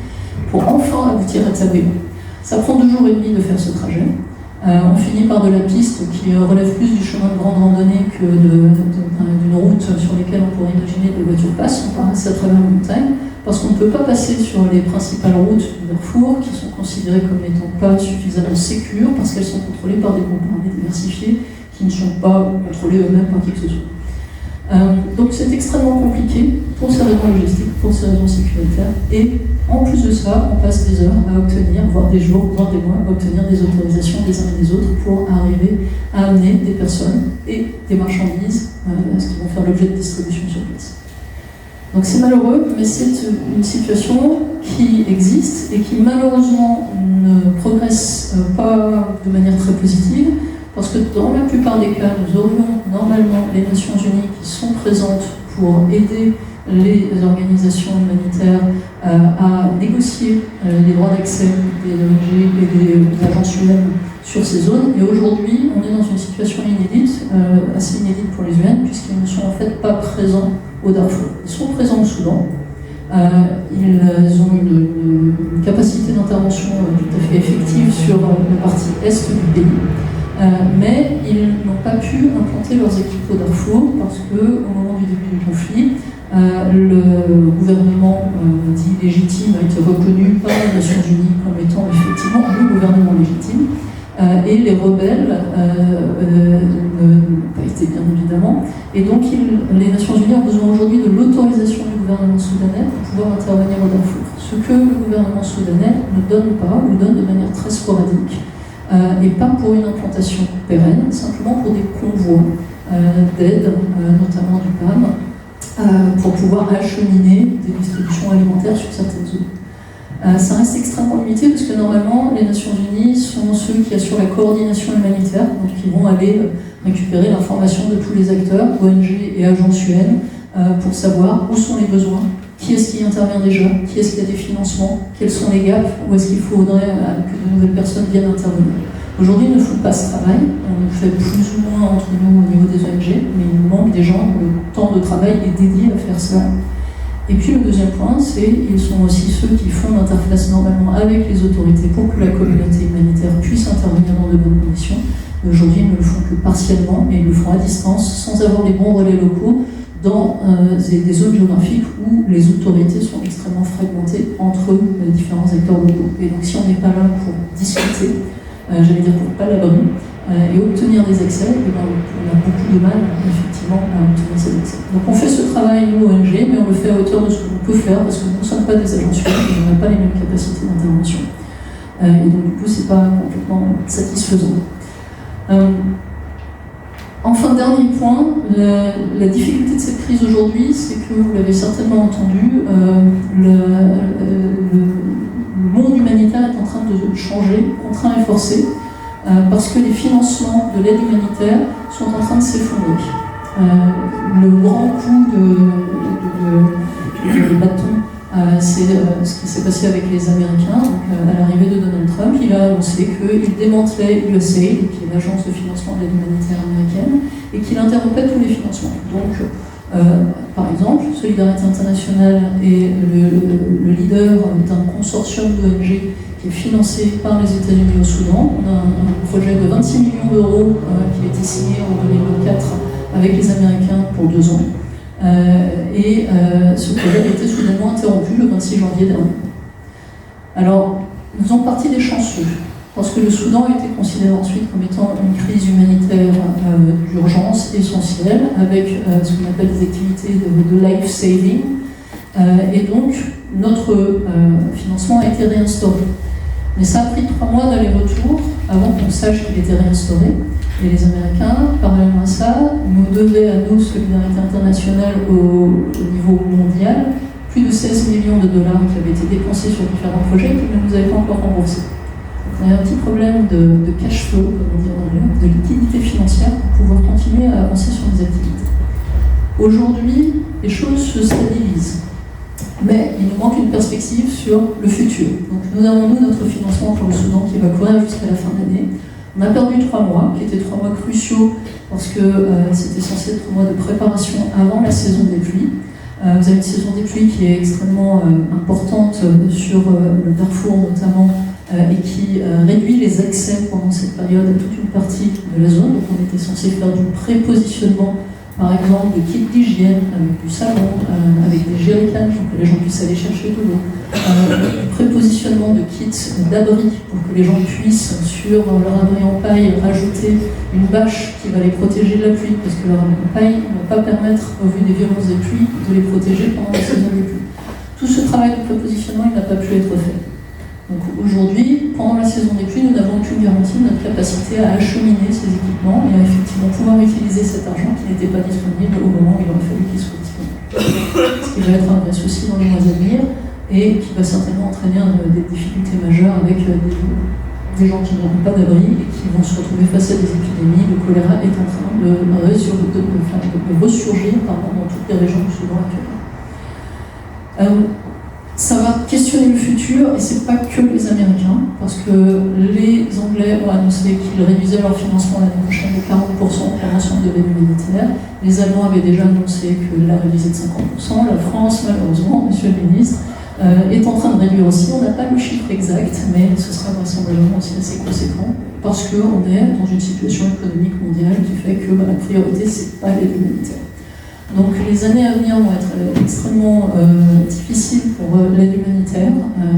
S3: pour enfin aboutir à Tawila. Ça prend 2 jours et demi de faire ce trajet. On finit par de la piste qui relève plus du chemin de grande randonnée que d'une route sur laquelle on pourrait imaginer que les voitures passent. On passe à travers la montagne, parce qu'on ne peut pas passer sur les principales routes du Darfour, qui sont considérées comme n'étant pas suffisamment sécures, parce qu'elles sont contrôlées par des groupes armés diversifiés, qui ne sont pas contrôlés eux-mêmes par qui que ce soit. Donc c'est extrêmement compliqué pour ces raisons logistiques, pour ces raisons sécuritaires, et en plus de ça, on passe des heures à obtenir, voire des jours, voire des mois, à obtenir des autorisations des uns et des autres pour arriver à amener des personnes et des marchandises qui vont faire l'objet de distribution sur place. Donc c'est malheureux, mais c'est une situation qui existe et qui malheureusement ne progresse pas de manière très positive, parce que dans la plupart des cas, nous aurions normalement les Nations Unies qui sont présentes pour aider les organisations humanitaires à négocier les droits d'accès des ONG et des agences humaines sur ces zones. Et aujourd'hui, on est dans une situation inédite, assez inédite pour les UN, puisqu'ils ne sont en fait pas présents au Darfour. Ils sont présents au Soudan. Ils ont une capacité d'intervention tout à fait effective sur la partie est du pays. Mais ils n'ont pas pu implanter leurs équipes au Darfour parce qu'au moment du début du conflit, le gouvernement dit légitime a été reconnu par les Nations Unies comme étant effectivement le gouvernement légitime, et les rebelles n'ont pas été bien évidemment, et donc les Nations Unies ont besoin aujourd'hui de l'autorisation du gouvernement soudanais pour pouvoir intervenir au Darfour, ce que le gouvernement soudanais ne donne pas, ou donne de manière très sporadique. Et pas pour une implantation pérenne, simplement pour des convois d'aide, notamment du PAM, pour pouvoir acheminer des distributions alimentaires sur certaines zones. Ça reste extrêmement limité parce que normalement les Nations Unies sont ceux qui assurent la coordination humanitaire, donc qui vont aller récupérer l'information de tous les acteurs, ONG et agences UN, pour savoir où sont les besoins, qui est-ce qui intervient déjà, qui est-ce qui a des financements, quels sont les gaps, où est-ce qu'il faudrait que de nouvelles personnes viennent intervenir. Aujourd'hui, ils ne font pas ce travail, on le fait plus ou moins entre nous au niveau des ONG, mais il nous manque des gens, le temps de travail est dédié à faire ça. Et puis le deuxième point, c'est qu'ils sont aussi ceux qui font l'interface normalement avec les autorités pour que la communauté humanitaire puisse intervenir dans de bonnes conditions. Aujourd'hui, ils ne le font que partiellement, et ils le font à distance, sans avoir les bons relais locaux, dans des zones géographiques où les autorités sont extrêmement fragmentées entre les différents acteurs locaux. Et donc si on n'est pas là pour discuter, j'allais dire pour palabrer, et obtenir des accès, et ben, on a beaucoup de mal effectivement à obtenir ces accès. Donc on fait ce travail, nous, ONG, mais on le fait à hauteur de ce qu'on peut faire, parce que nous ne sommes pas des agences publiques, on n'a pas les mêmes capacités d'intervention. Et donc du coup, c'est pas complètement satisfaisant. Enfin, dernier point, la difficulté de cette crise aujourd'hui, c'est que, vous l'avez certainement entendu, le monde humanitaire est en train de changer, contraint et forcé, parce que les financements de l'aide humanitaire sont en train de s'effondrer. Le grand coup de bâton, c'est ce qui s'est passé avec les Américains. Donc, à l'arrivée de Donald Trump, il a annoncé qu'il démantelait USAID, qui est l'agence de financement de l'aide humanitaire américaine, et qu'il interrompait tous les financements. Donc, par exemple, Solidarité Internationale est le leader d'un consortium d'ONG qui est financé par les États-Unis au Soudan. On a un projet de 26 millions d'euros qui a été signé en 2024 avec les Américains pour 2 ans. Ce projet a été soudainement interrompu le 26 janvier dernier. Alors, nous faisons partie des chanceux, parce que le Soudan a été considéré ensuite comme étant une crise humanitaire d'urgence essentielle, avec ce qu'on appelle des activités de life saving, et donc notre financement a été réinstauré. Mais ça a pris 3 mois d'aller-retour avant qu'on sache qu'il était réinstauré. Et les Américains, parallèlement à ça, nous devaient à nous, Solidarité Internationale, au niveau mondial, plus de 16 millions de dollars qui avaient été dépensés sur différents projets qui ne nous avaient pas encore remboursés. Donc on a un petit problème de cash flow, comme on dit en anglais, de liquidité financière pour pouvoir continuer à avancer sur les activités. Aujourd'hui, les choses se stabilisent. Mais il nous manque une perspective sur le futur. Donc nous avons, notre financement pour le Soudan qui va courir jusqu'à la fin de l'année. On a perdu 3 mois, qui étaient 3 mois cruciaux, parce que c'était censé être 3 mois de préparation avant la saison des pluies. Vous avez une saison des pluies qui est extrêmement importante sur le Darfour notamment, et qui réduit les accès pendant cette période à toute une partie de la zone. Donc on était censé faire du prépositionnement, par exemple, de kits d'hygiène, avec du savon, avec des jerrycans pour que les gens puissent aller chercher de l'eau, prépositionnement de kits d'abri pour que les gens puissent, sur leur abri en paille, rajouter une bâche qui va les protéger de la pluie, parce que leur abri en paille ne va pas permettre, au vu des violences des pluies, de les protéger pendant la saison des pluies. Tout ce travail de prépositionnement, il n'a pas pu être fait. Donc aujourd'hui, pendant la saison des pluies, nous n'avons aucune garantie de notre capacité à acheminer ces équipements et à effectivement pouvoir utiliser cet argent qui n'était pas disponible au moment où il aurait fallu qu'il soit disponible. Ce qui va être un vrai souci dans les mois à venir et qui va certainement entraîner des difficultés majeures avec des gens qui n'auront pas d'abri et qui vont se retrouver face à des épidémies. Le choléra est en train de ressurgir dans toutes les régions du Soudan actuellement. Ça va questionner le futur, et c'est pas que les Américains, parce que les Anglais ont annoncé qu'ils réduisaient leur financement l'année prochaine de 40% pour l'ensemble de l'aide humanitaire. Les Allemands avaient déjà annoncé qu'ils la réduisaient de 50%. La France, malheureusement, monsieur le ministre, est en train de réduire aussi. On n'a pas le chiffre exact, mais ce sera vraisemblablement aussi assez conséquent, parce qu'on est dans une situation économique mondiale qui fait que la priorité, c'est pas l'aide humanitaire. Donc les années à venir vont être extrêmement difficiles pour l'aide humanitaire,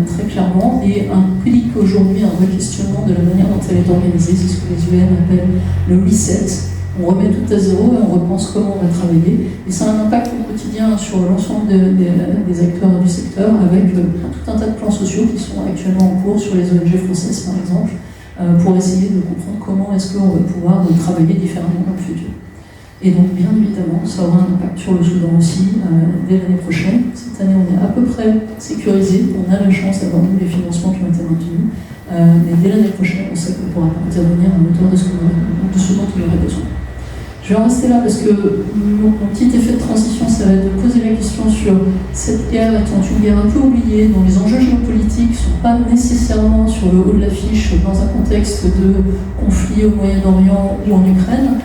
S3: très clairement, et implique aujourd'hui un re-questionnement de la manière dont elle est organisée. C'est ce que les UN appellent le reset. On remet tout à zéro et on repense comment on va travailler. Et ça a un impact au quotidien sur l'ensemble des acteurs du secteur, avec tout un tas de plans sociaux qui sont actuellement en cours sur les ONG françaises, par exemple, pour essayer de comprendre comment est-ce qu'on va pouvoir travailler différemment dans le futur. Et donc, bien évidemment, ça aura un impact sur le Soudan aussi dès l'année prochaine. Cette année, on est à peu près sécurisé. On a la chance d'avoir les financements qui ont été maintenus. Mais dès l'année prochaine, on sait qu'on pourra intervenir à hauteur de ce dont on aurait besoin. Je vais en rester là parce que mon petit effet de transition, ça va être de poser la question sur cette guerre étant une guerre un peu oubliée, dont les enjeux géopolitiques ne sont pas nécessairement sur le haut de l'affiche dans un contexte de conflit au Moyen-Orient ou en Ukraine.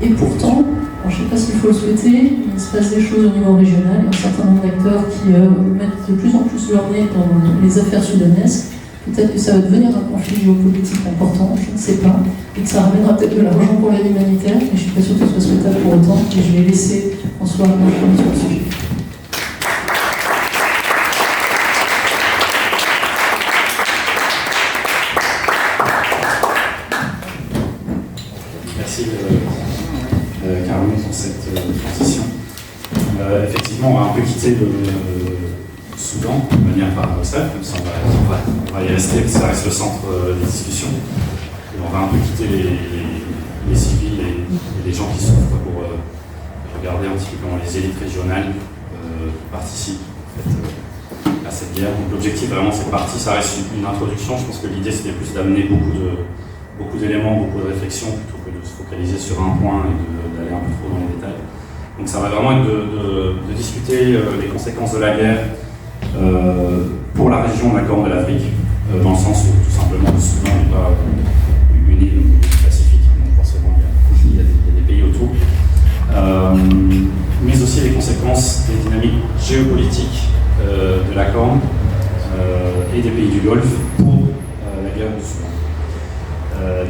S3: Et pourtant, je ne sais pas s'il faut le souhaiter, il se passe des choses au niveau régional. Il y a un certain nombre d'acteurs qui mettent de plus en plus leur nez dans les affaires soudanaises, peut-être que ça va devenir un conflit géopolitique important, je ne sais pas, et que ça ramènera peut-être de l'argent pour l'aide humanitaire, mais je ne suis pas sûre que ce soit souhaitable pour autant, et je vais laisser François répondre sur le sujet.
S4: Merci Caroline pour cette transition. Effectivement, on va un peu quitter le Soudan de manière paradoxale, comme ça on va y rester, parce que ça reste le centre des discussions. Et on va un peu quitter les civils et les gens qui souffrent pour regarder un petit peu comment les élites régionales participent en fait, à cette guerre. Donc l'objectif vraiment c'est parti, ça reste une introduction. Je pense que l'idée c'était plus d'amener beaucoup d'éléments, beaucoup de réflexions plutôt que de se focaliser sur un point et d'aller un peu trop dans les détails. Donc ça va vraiment être de discuter les conséquences de la guerre pour la région de la Corne de l'Afrique, dans le sens où tout simplement le Soudan n'est pas une île du Pacifique, donc forcément il y a des pays autour, mais aussi les conséquences des dynamiques géopolitiques de la Corne et des pays du Golfe pour la guerre du Soudan.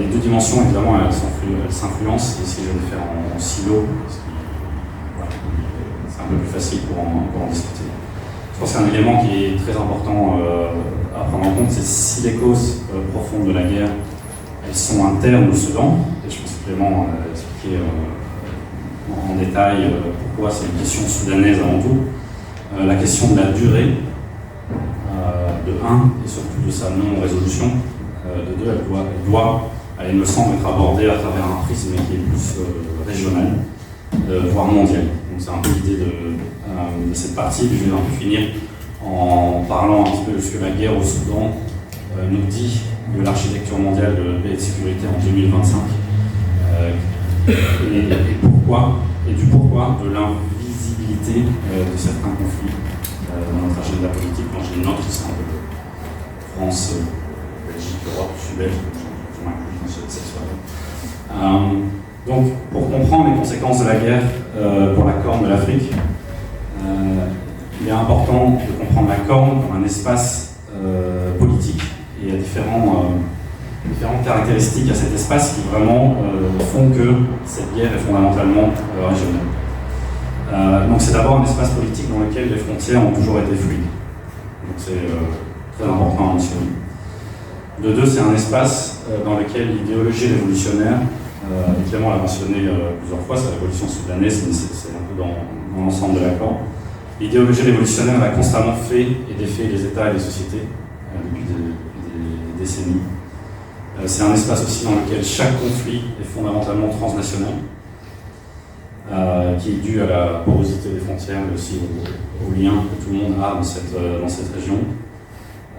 S4: Les deux dimensions, évidemment, elles s'influencent, et si je vais le faire en silo, c'est un peu plus facile pour en discuter. Je pense qu'un élément qui est très important à prendre en compte, c'est si les causes profondes de la guerre, elles sont internes au Soudan, et je pense que Clément a expliqué en détail pourquoi c'est une question soudanaise avant tout, la question de la durée, de 1, et surtout de sa non-résolution, de 2, elle doit, il me semble, être abordée à travers un prisme qui est plus régional, voire mondial. Donc c'est un peu l'idée de cette partie, puis je vais un peu finir en parlant un petit peu de ce que la guerre au Soudan nous dit de l'architecture mondiale de paix et de sécurité en 2025, et du pourquoi de l'invisibilité de certains conflits dans notre agenda politique. Quand j'ai une note qui c'est un peu France, Belgique, Europe, je suis belge, je m'inclus dans cette soirée. Donc, pour comprendre les conséquences de la guerre pour la Corne de l'Afrique, il est important de comprendre la Corne comme un espace politique. Et il y a différentes caractéristiques à cet espace qui vraiment font que cette guerre est fondamentalement régionale. Donc c'est d'abord un espace politique dans lequel les frontières ont toujours été fluides. Donc c'est très important à mentionner. De 2, c'est un espace dans lequel l'idéologie révolutionnaire, Clément l'a mentionné plusieurs fois, c'est la révolution soudanaise, mais c'est un peu dans l'ensemble de l'accord. L'idéologie révolutionnaire a constamment fait et défait les États et les sociétés depuis des décennies. C'est un espace aussi dans lequel chaque conflit est fondamentalement transnational, qui est dû à la porosité des frontières, mais aussi au lien que tout le monde a dans cette région.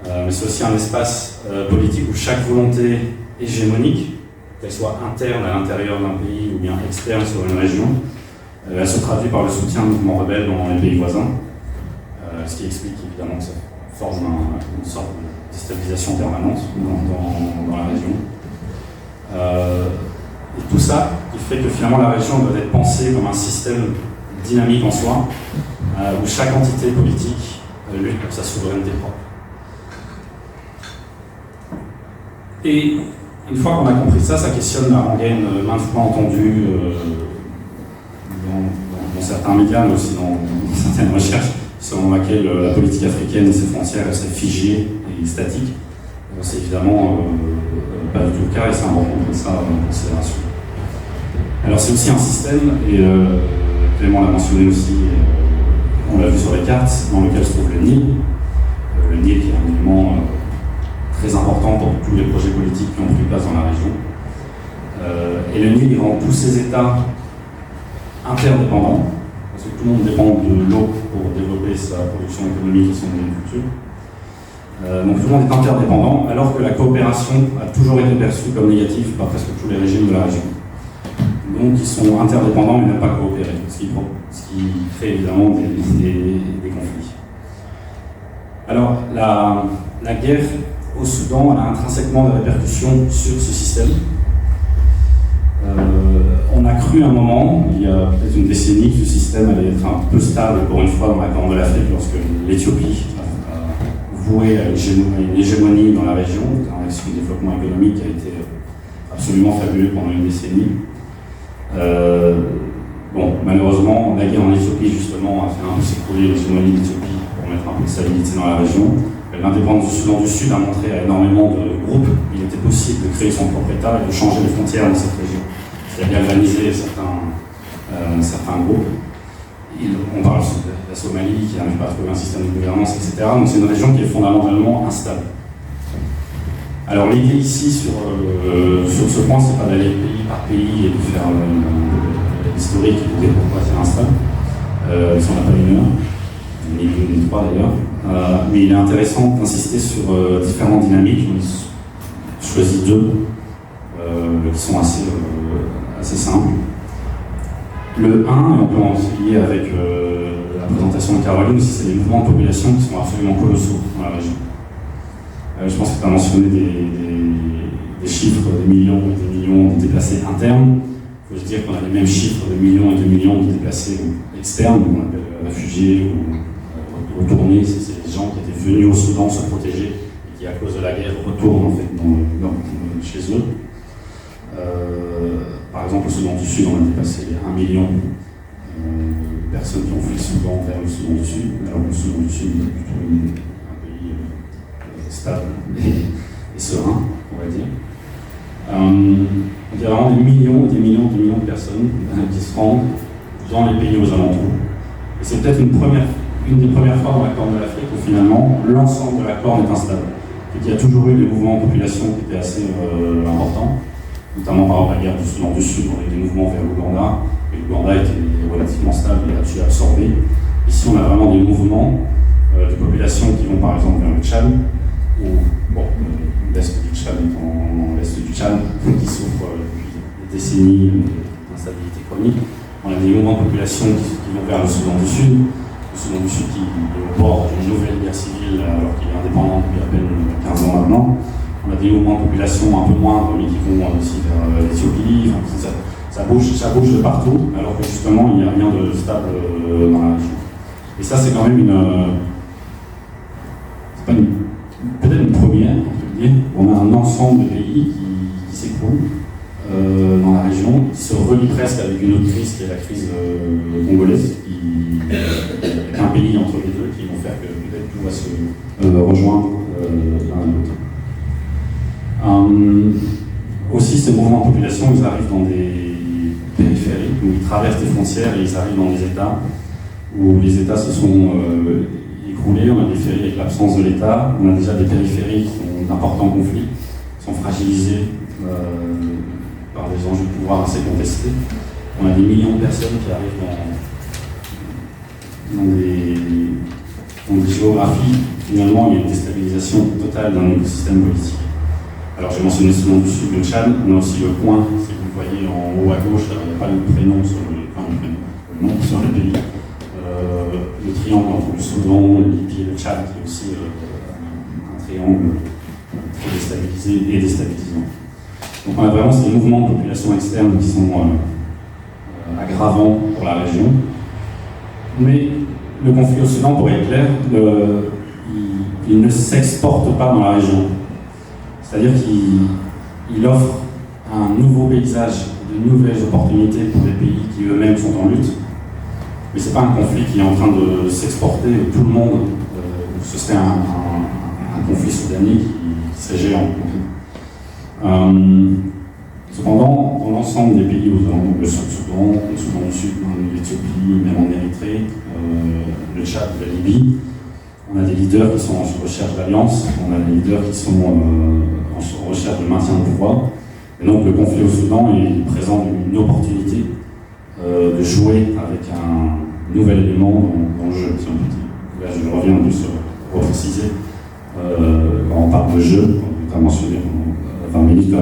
S4: Mais c'est aussi un espace politique où chaque volonté hégémonique, qu'elle soit interne à l'intérieur d'un pays ou bien externe sur une région, elle se traduit par le soutien de mouvements rebelles dans les pays voisins, ce qui explique évidemment que ça forge une sorte de déstabilisation permanente dans la région. Et tout ça, qui fait que finalement la région doit être pensée comme un système dynamique en soi, où chaque entité politique lutte pour sa souveraineté propre. Et une fois qu'on a compris ça questionne la rengaine maintes fois entendue dans certains médias, mais aussi dans certaines recherches, selon laquelle la politique africaine et ses frontières seraient figées et statiques. C'est évidemment pas du tout le cas, et c'est important de prendre ça en considération. Alors c'est aussi un système, et Clément l'a mentionné aussi, on l'a vu sur les cartes, dans lequel se trouve le Nil. Le Nil qui est un élément très important pour tous les projets politiques qui ont pris place dans la région. Et le Nil, il rend tous ces États interdépendants, parce que tout le monde dépend de l'eau pour développer sa production économique et son agriculture. Donc tout le monde est interdépendant, alors que la coopération a toujours été perçue comme négative par presque tous les régimes de la région. Donc ils sont interdépendants mais n'aiment pas coopérer, ce qui crée évidemment des conflits. Alors la guerre au Soudan, elle a intrinsèquement des répercussions sur ce système. On a cru à un moment, il y a peut-être une décennie, que ce système allait être un peu stable pour une fois dans la Corne de l'Afrique lorsque l'Éthiopie a voué à une hégémonie dans la région, avec son développement économique qui a été absolument fabuleux pendant une décennie. Bon, malheureusement, la guerre en Éthiopie, justement, a fait un peu s'écrouler l'hégémonie d'Éthiopie pour mettre un peu de stabilité dans la région. L'indépendance du Soudan du Sud a montré à énormément de groupes qu'il était possible de créer son propre État et de changer les frontières dans cette région. C'est-à-dire galvaniser certains groupes. On parle de la Somalie qui n'arrive pas à trouver un système de gouvernance, etc. Donc c'est une région qui est fondamentalement instable. Alors l'idée ici sur ce point, c'est pas d'aller pays par pays et de faire l'historique et de dire pourquoi c'est instable. Si on n'a pas une heure, ni deux ni trois d'ailleurs. Mais il est intéressant d'insister sur différentes dynamiques. J'en ai choisi deux qui sont assez simples. Le 1, et on peut en lier avec la présentation de Caroline aussi, c'est les mouvements de population qui sont absolument colossaux dans la région. Je pense que tu as mentionné des chiffres de millions et de millions de déplacés internes. Il faut se dire qu'on a les mêmes chiffres de millions et de millions de déplacés externes, qu'on appelle réfugiés ou retournés. C'est des gens qui étaient venus au Soudan se protéger et qui, à cause de la guerre, retournent en fait chez eux. Par exemple, au Soudan du Sud, on a dépassé 1 million de personnes qui ont fui le Soudan vers le Soudan du Sud, alors que le Soudan du Sud est plutôt un pays stable et serein, on va dire. Il y a vraiment des millions et des millions de personnes qui se rendent dans les pays aux alentours. Et c'est peut-être une des premières fois dans la Corne de l'Afrique où finalement l'ensemble de la Corne est instable. Et qu'il y a toujours eu des mouvements de population qui étaient assez importants, notamment par rapport à la guerre du Soudan du Sud, avec des mouvements vers l'Ouganda, et l'Ouganda était relativement stable et a-t-il absorbé. Ici, on a vraiment des mouvements de populations qui vont par exemple vers le Tchad, ou l'est du Tchad étant l'est du Tchad, qui souffre depuis des décennies d'instabilité chronique. On a des mouvements de population qui vont vers le Soudan du Sud qui est au bord d'une nouvelle guerre civile alors qu'il est indépendant depuis à peine 15 ans maintenant. On a des mouvements de population un peu moindres, mais qui vont aussi vers l'Éthiopie. Enfin, ça bouge de partout, alors que justement, il n'y a rien de stable dans la région. Et ça, c'est quand même peut-être une première, on peut dire. On a un ensemble de pays qui s'écroulent dans la région, qui se relient presque avec une autre crise, qui est la crise congolaise, avec un pays entre les deux, qui vont faire que peut-être tout va se rejoindre l'un à l'autre. Aussi, ces mouvements de population, ils arrivent dans des périphéries, où ils traversent des frontières et ils arrivent dans des États où les États se sont écroulés. On a des périphéries avec l'absence de l'État, on a déjà des périphéries qui ont d'importants conflits, qui sont fragilisées par des enjeux de pouvoir assez contestés. On a des millions de personnes qui arrivent dans des géographies. Finalement, il y a une déstabilisation totale d'un écosystème politique. Alors j'ai mentionné le Soudan du Sud, le Tchad, on a aussi le point, si vous le voyez en haut à gauche, il n'y a pas le prénom sur le nom sur le pays. Le triangle entre le Soudan, le Libye et le Tchad, qui est aussi un triangle très déstabilisé et déstabilisant. Donc on a vraiment ces mouvements de population externe qui sont aggravants pour la région. Mais le conflit au Soudan, pour être clair, il ne s'exporte pas dans la région. C'est-à-dire qu'il offre un nouveau paysage, de nouvelles opportunités pour des pays qui eux-mêmes sont en lutte. Mais ce n'est pas un conflit qui est en train de s'exporter, tout le monde, ce serait un conflit soudanais qui serait géant. Cependant, dans l'ensemble des pays aux alentours, le Soudan du Sud, l'Éthiopie, même en Érythrée, le Tchad, la Libye, on a des leaders qui sont en recherche d'alliance, on a des leaders qui sont en recherche de maintien de pouvoir. Et donc le conflit au Soudan est présent une opportunité de jouer avec un nouvel élément dans le jeu, si on peut dire. Là, je reviens un peu sur repréciser. Quand on parle de jeu, on a mentionné pendant 20 minutes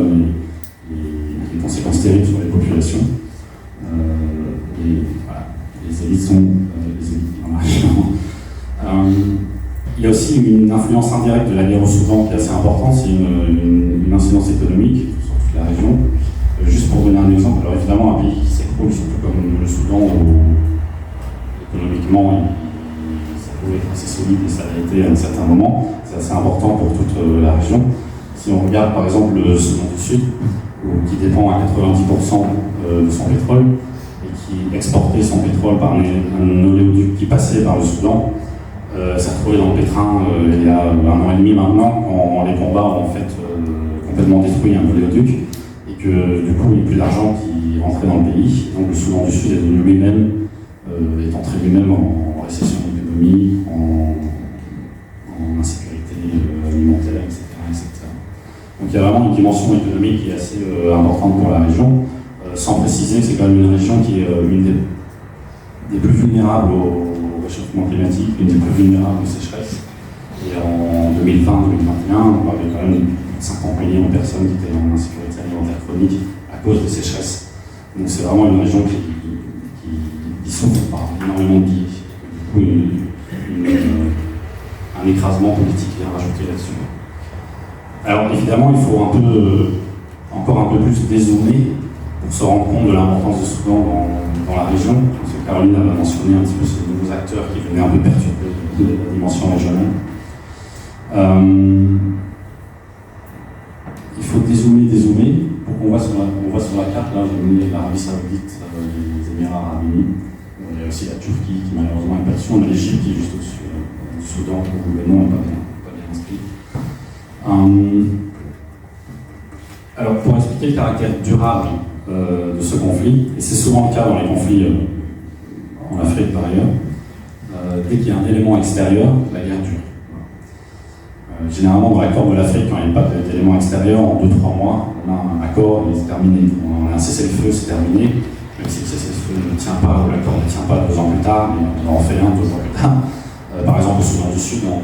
S4: les conséquences terribles sur les populations. Les élites sont les élites. Il y a aussi une influence indirecte de la guerre au Soudan qui est assez importante, c'est une incidence économique sur toute la région. Juste pour donner un exemple, alors évidemment un pays qui s'écroule, surtout comme le Soudan, où économiquement ça trouvé assez solide et ça l'a été à un certain moment. C'est assez important pour toute la région. Si on regarde par exemple le Soudan du Sud, qui dépend à 90% de son pétrole et qui exportait son pétrole par un oléoduc qui passait par le Soudan, s'est retrouvé dans le pétrin il y a 1 an et demi maintenant, quand les combats ont en fait complètement détruit un oléoduc et que du coup il n'y a plus d'argent qui rentrait dans le pays. Donc le Soudan du Sud est devenu lui-même, est entré lui-même en récession d'économie, en insécurité alimentaire, etc., etc. Donc il y a vraiment une dimension économique qui est assez importante pour la région, sans préciser que c'est quand même une région qui est une des plus vulnérables au réchauffement climatique, une des plus vulnérables aux sécheresses. Et en 2020-2021, on avait quand même 50 millions de personnes qui étaient en insécurité alimentaire chronique à cause des sécheresses. Donc c'est vraiment une région qui souffre par énormément de biais. Du coup, un écrasement politique est rajouté là-dessus. Alors évidemment, il faut encore un peu plus dézoomer pour se rendre compte de l'importance du Soudan dans la région. Parce que Caroline a mentionné un petit peu ces nouveaux acteurs qui venaient un peu perturber la dimension régionale. Il faut dézoomer. On voit sur la carte, là, j'ai mis l'Arabie Saoudite, les Émirats Arabes Unis. Il y a aussi la Turquie qui malheureusement n'est pas dessus. On a l'Égypte qui est juste au-dessus du Soudan, où le nom n'est pas bien inscrit. Alors, pour expliquer le caractère durable de ce conflit, et c'est souvent le cas dans les conflits en Afrique par ailleurs, dès qu'il y a un élément extérieur, la guerre dure. Généralement, dans la Corne de l'Afrique, quand il n'y a pas d'élément extérieur, en 2-3 mois, on a un accord et c'est terminé. On a un cessez-le-feu, c'est terminé. Même si le cessez-le-feu ne tient pas, ou l'accord ne tient pas 2 ans plus tard, mais on en fait un 2 ans plus tard. Par exemple, au Soudan du Sud, en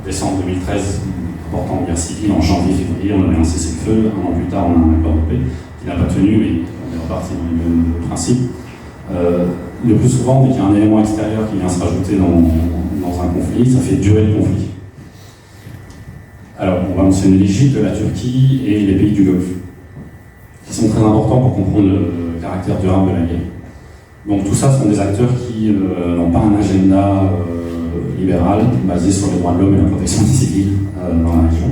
S4: décembre 2013, important guerre civile, en janvier-février, on avait un cessez-le-feu. 1 an plus tard, on a un accord de paix qui n'a pas tenu, mais on est reparti dans les mêmes principes. Le plus souvent, dès qu'il y a un élément extérieur qui vient se rajouter dans un conflit, ça fait durer le conflit. Alors, on va mentionner l'Égypte, la Turquie et les pays du Golfe, qui sont très importants pour comprendre le caractère durable de la guerre. Donc tout ça sont des acteurs qui n'ont pas un agenda libéral basé sur les droits de l'homme et la protection des civils dans la région.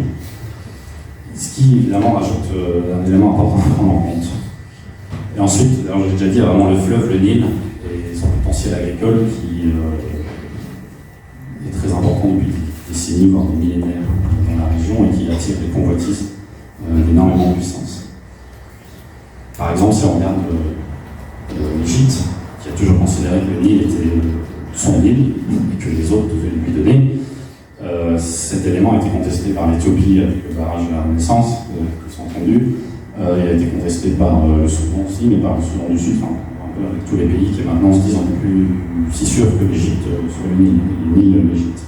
S4: Ce qui, évidemment, rajoute un élément important à prendre en compte. Et ensuite, alors j'ai déjà dit, vraiment le fleuve, le Nil, et son potentiel agricole qui est très important depuis des décennies, voire des millénaires dans la région et qui attire des convoitises d'énormément de puissance. Par exemple, si on regarde l'Égypte, qui a toujours considéré que le Nil était son île et que les autres devaient lui donner, cet élément a été contesté par l'Éthiopie avec le barrage de la Renaissance, tous entendus. Il a été contesté par le Soudan aussi, mais par le Soudan du Sud, enfin, un peu avec tous les pays qui maintenant se disent un peu plus si sûrs que l'Égypte sur le Nil de l'Égypte.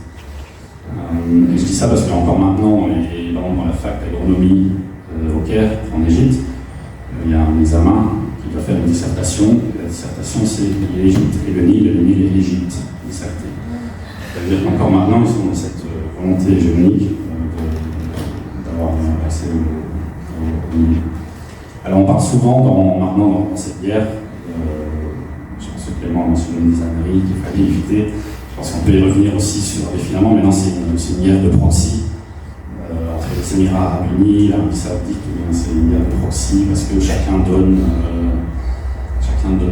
S4: Et je dis ça parce qu'encore maintenant, dans la fac d'agronomie au Caire, en Égypte, il y a un examen qui doit faire une dissertation. La dissertation, c'est l'Égypte et le Nil et l'Égypte. Ça veut dire qu'encore maintenant, ils sont dans cette volonté hégémonique d'avoir accès au Nil. Alors, on parle souvent maintenant dans cette guerre, je pense que Clément a mentionné des âneries qu'il fallait éviter. Je pense qu'on peut y revenir aussi sur, et finalement, maintenant, c'est une guerre de proxy entre les Émirats Arabes Unis, l'Arabie Saoudite, c'est une guerre de proxy parce que chacun donne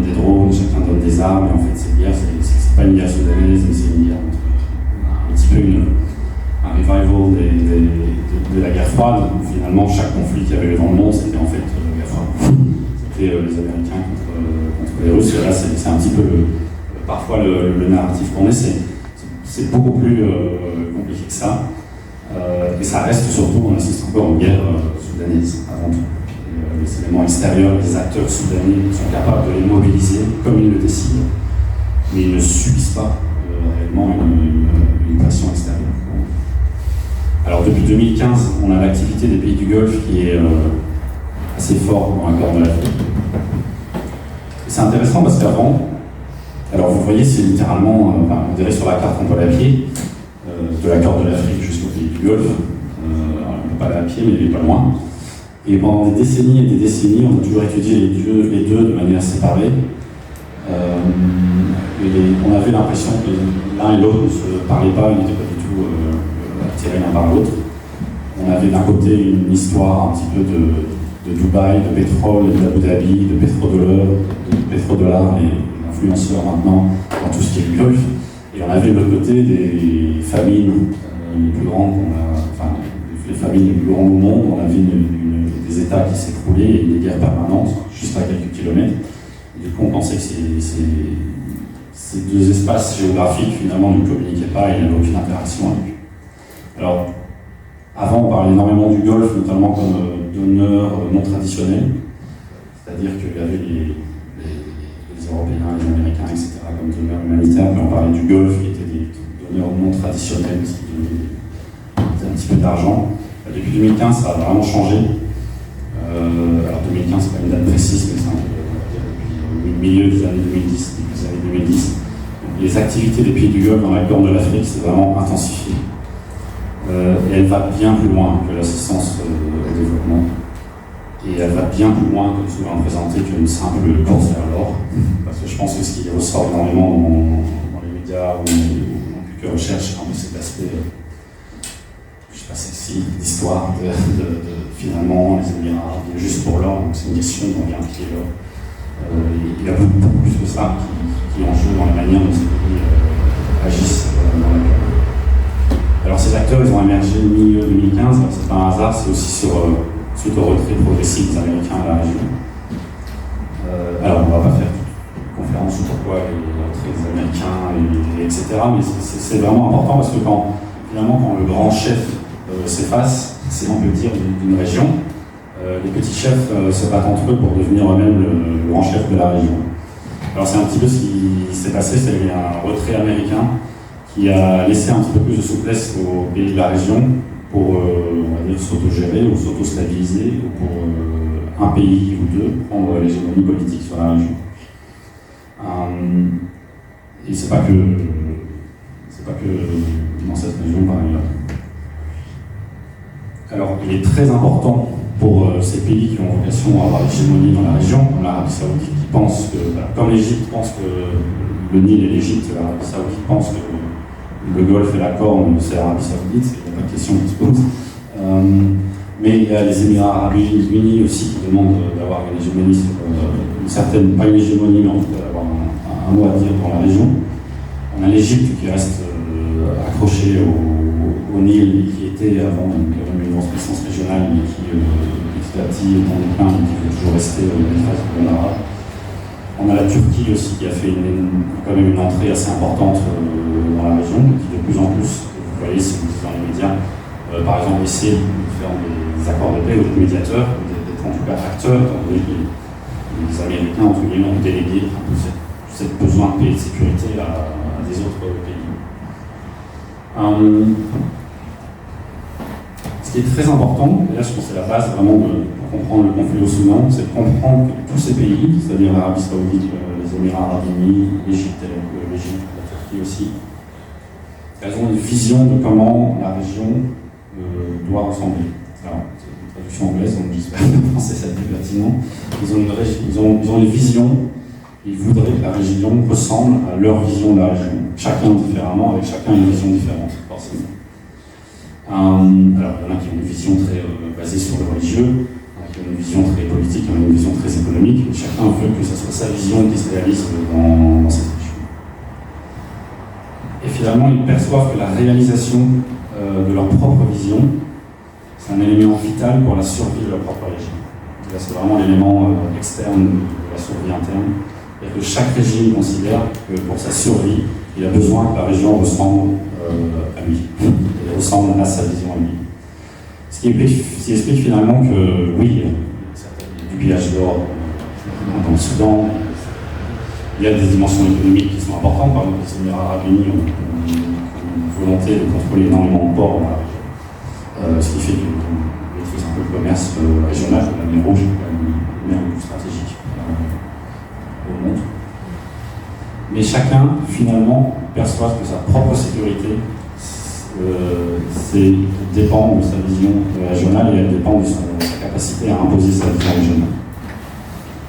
S4: des drones, chacun donne des armes, et en fait, cette guerre, c'est pas une guerre soudanaise, mais c'est une guerre un petit peu un revival de la guerre froide, où finalement, chaque conflit qu'il y avait dans le monde, c'était en fait la guerre froide. C'était les Américains contre les Russes, et là, c'est un petit peu parfois le narratif qu'on est, c'est beaucoup plus compliqué que ça. Et ça reste surtout, on assiste encore aux guerres soudanaises avant tout. Les éléments extérieurs, les acteurs soudanais sont capables de les mobiliser comme ils le décident, mais ils ne subissent pas réellement une pression extérieure. Alors depuis 2015, on a l'activité des pays du Golfe qui est assez forte dans la Corne de l'Afrique. C'est intéressant parce qu'avant, alors vous voyez, c'est littéralement, on dirait sur la carte qu'on peut aller à pied, de la Corne de l'Afrique jusqu'au pays du Golfe. Alors on ne peut pas aller à pied, mais il est pas loin. Et pendant des décennies et des décennies, on a toujours étudié les deux de manière séparée. on avait l'impression que l'un et l'autre ne se parlaient pas, ils n'étaient pas du tout attirés l'un par l'autre. On avait d'un côté une histoire un petit peu de Dubaï, de pétrole, d'Abu Dhabi, de pétrodollars, et influenceurs maintenant dans tout ce qui est le Golfe. Et on avait de l'autre côté des famines les plus grandes, les famines les plus grandes au monde. On avait des États qui s'écroulaient et des guerres permanentes, juste à quelques kilomètres. Et du coup, on pensait que ces deux espaces géographiques, finalement, ne communiquaient pas et il n'y avait aucune interaction avec eux. Alors, avant, on parlait énormément du Golfe, notamment comme donneur non traditionnel, c'est-à-dire qu'il y avait les Européens, les Américains, etc., comme donneurs humanitaires, mais on parlait du Golfe, qui étaient des donneurs non traditionnels, qui donnaient un petit peu d'argent. Depuis 2015, ça a vraiment changé. Alors 2015, c'est pas une date précise, mais c'est depuis le milieu des années 2010, depuis les années 2010. Donc, les activités des pays du Golfe dans la Corne de l'Afrique, c'est vraiment intensifié. Et elle va bien plus loin que l'assistance au développement. Et elle va bien plus loin, comme souvent présenté, qu'une simple course vers l'or. Parce que je pense que ce qui ressort énormément dans les médias ou dans quelques recherches, c'est un peu cet aspect, je sais pas, sexy, d'histoire de finalement les Émirats viennent juste pour l'or, donc c'est une question d'on vient qui est l'or. Il y a beaucoup plus que ça qui est en jeu dans la manière dont ces pays agissent dans la guerre. Alors ces acteurs, ils ont émergé au milieu 2015, alors c'est pas un hasard, c'est aussi suite au retrait progressif des Américains à la région. Alors on ne va pas faire une conférence sur pourquoi les retraits des Américains, etc. Mais c'est vraiment important parce que quand le grand chef s'efface, c'est on peut dire d'une région, les petits chefs se battent entre eux pour devenir eux-mêmes le grand chef de la région. Alors c'est un petit peu ce qui s'est passé, c'est qu'il y a un retrait américain qui a laissé un petit peu plus de souplesse aux pays de la région pour, on va dire, s'autogérer ou s'auto-stabiliser, ou pour un pays ou deux prendre l'hégémonie politique sur la région. Et c'est pas que dans cette région, par ailleurs. Alors, il est très important pour ces pays qui ont vocation à avoir l'hégémonie dans la région, comme l'Arabie Saoudite, qui pense que, comme l'Égypte pense que le Nil est l'Égypte, l'Arabie Saoudite pense que le Golfe et la Corne, c'est l'Arabie Saoudite, il n'y a pas de question qui se pose. Mais il y a les Émirats Arabes Unis aussi qui demandent d'avoir une hégémonie, une certaine, pas une hégémonie, mais en tout cas d'avoir un mot à dire dans la région. On a l'Égypte qui reste accrochée au Nil, qui était avant une grosse puissance régionale, mais qui petit à petit est en déclin, mais qui veut toujours rester maîtresse du monde arabe. On a la Turquie aussi qui a fait quand même une entrée assez importante dans la région, qui de plus en plus, vous voyez si vous êtes dans les médias, par exemple essayer de faire des accords de paix ou des médiateurs, d'être en tout cas acteurs, étant donné que les Américains entre guillemets ont délégué un peu ce besoin de paix et de sécurité à des autres pays. Ce qui est très important, et là je pense que c'est la base vraiment pour comprendre le conflit au Soudan, c'est de comprendre que tous ces pays, c'est-à-dire l'Arabie Saoudite, les Émirats Arabes Unis, l'Égypte, la Turquie aussi, elles ont une vision de comment la région doit ressembler. Alors, c'est une traduction anglaise, donc j'espère que le français ça devient pertinent. Ils ont une vision, ils voudraient que la région ressemble à leur vision de la région. Chacun différemment, avec chacun une vision différente, forcément. Alors, il y en a qui ont une vision très basée sur le religieux, il y en a qui ont une vision très politique, il y en a une vision très économique, et chacun veut que ce soit sa vision qui se réalise dans cette région. Et finalement, ils perçoivent que la réalisation de leur propre vision, c'est un élément vital pour la survie de leur propre région. Là, c'est vraiment l'élément externe de la survie interne. Et que chaque régime considère que pour sa survie, il a besoin que la région ressemble à lui, et ressemble à sa vision à lui. Ce qui explique finalement que, oui, il y a du pillage d'or dans le Soudan, il y a des dimensions économiques qui sont importantes. Par exemple, les Émirats Arabes Unis ont une volonté de contrôler énormément de ports dans la région. Ce qui fait qu'ils maîtrisent un peu le commerce régional, la mer Rouge, la mer plus stratégique au monde. Mais chacun, finalement, perçoit que sa propre sécurité dépend de sa vision régionale et elle dépend de sa capacité à imposer sa vision régionale.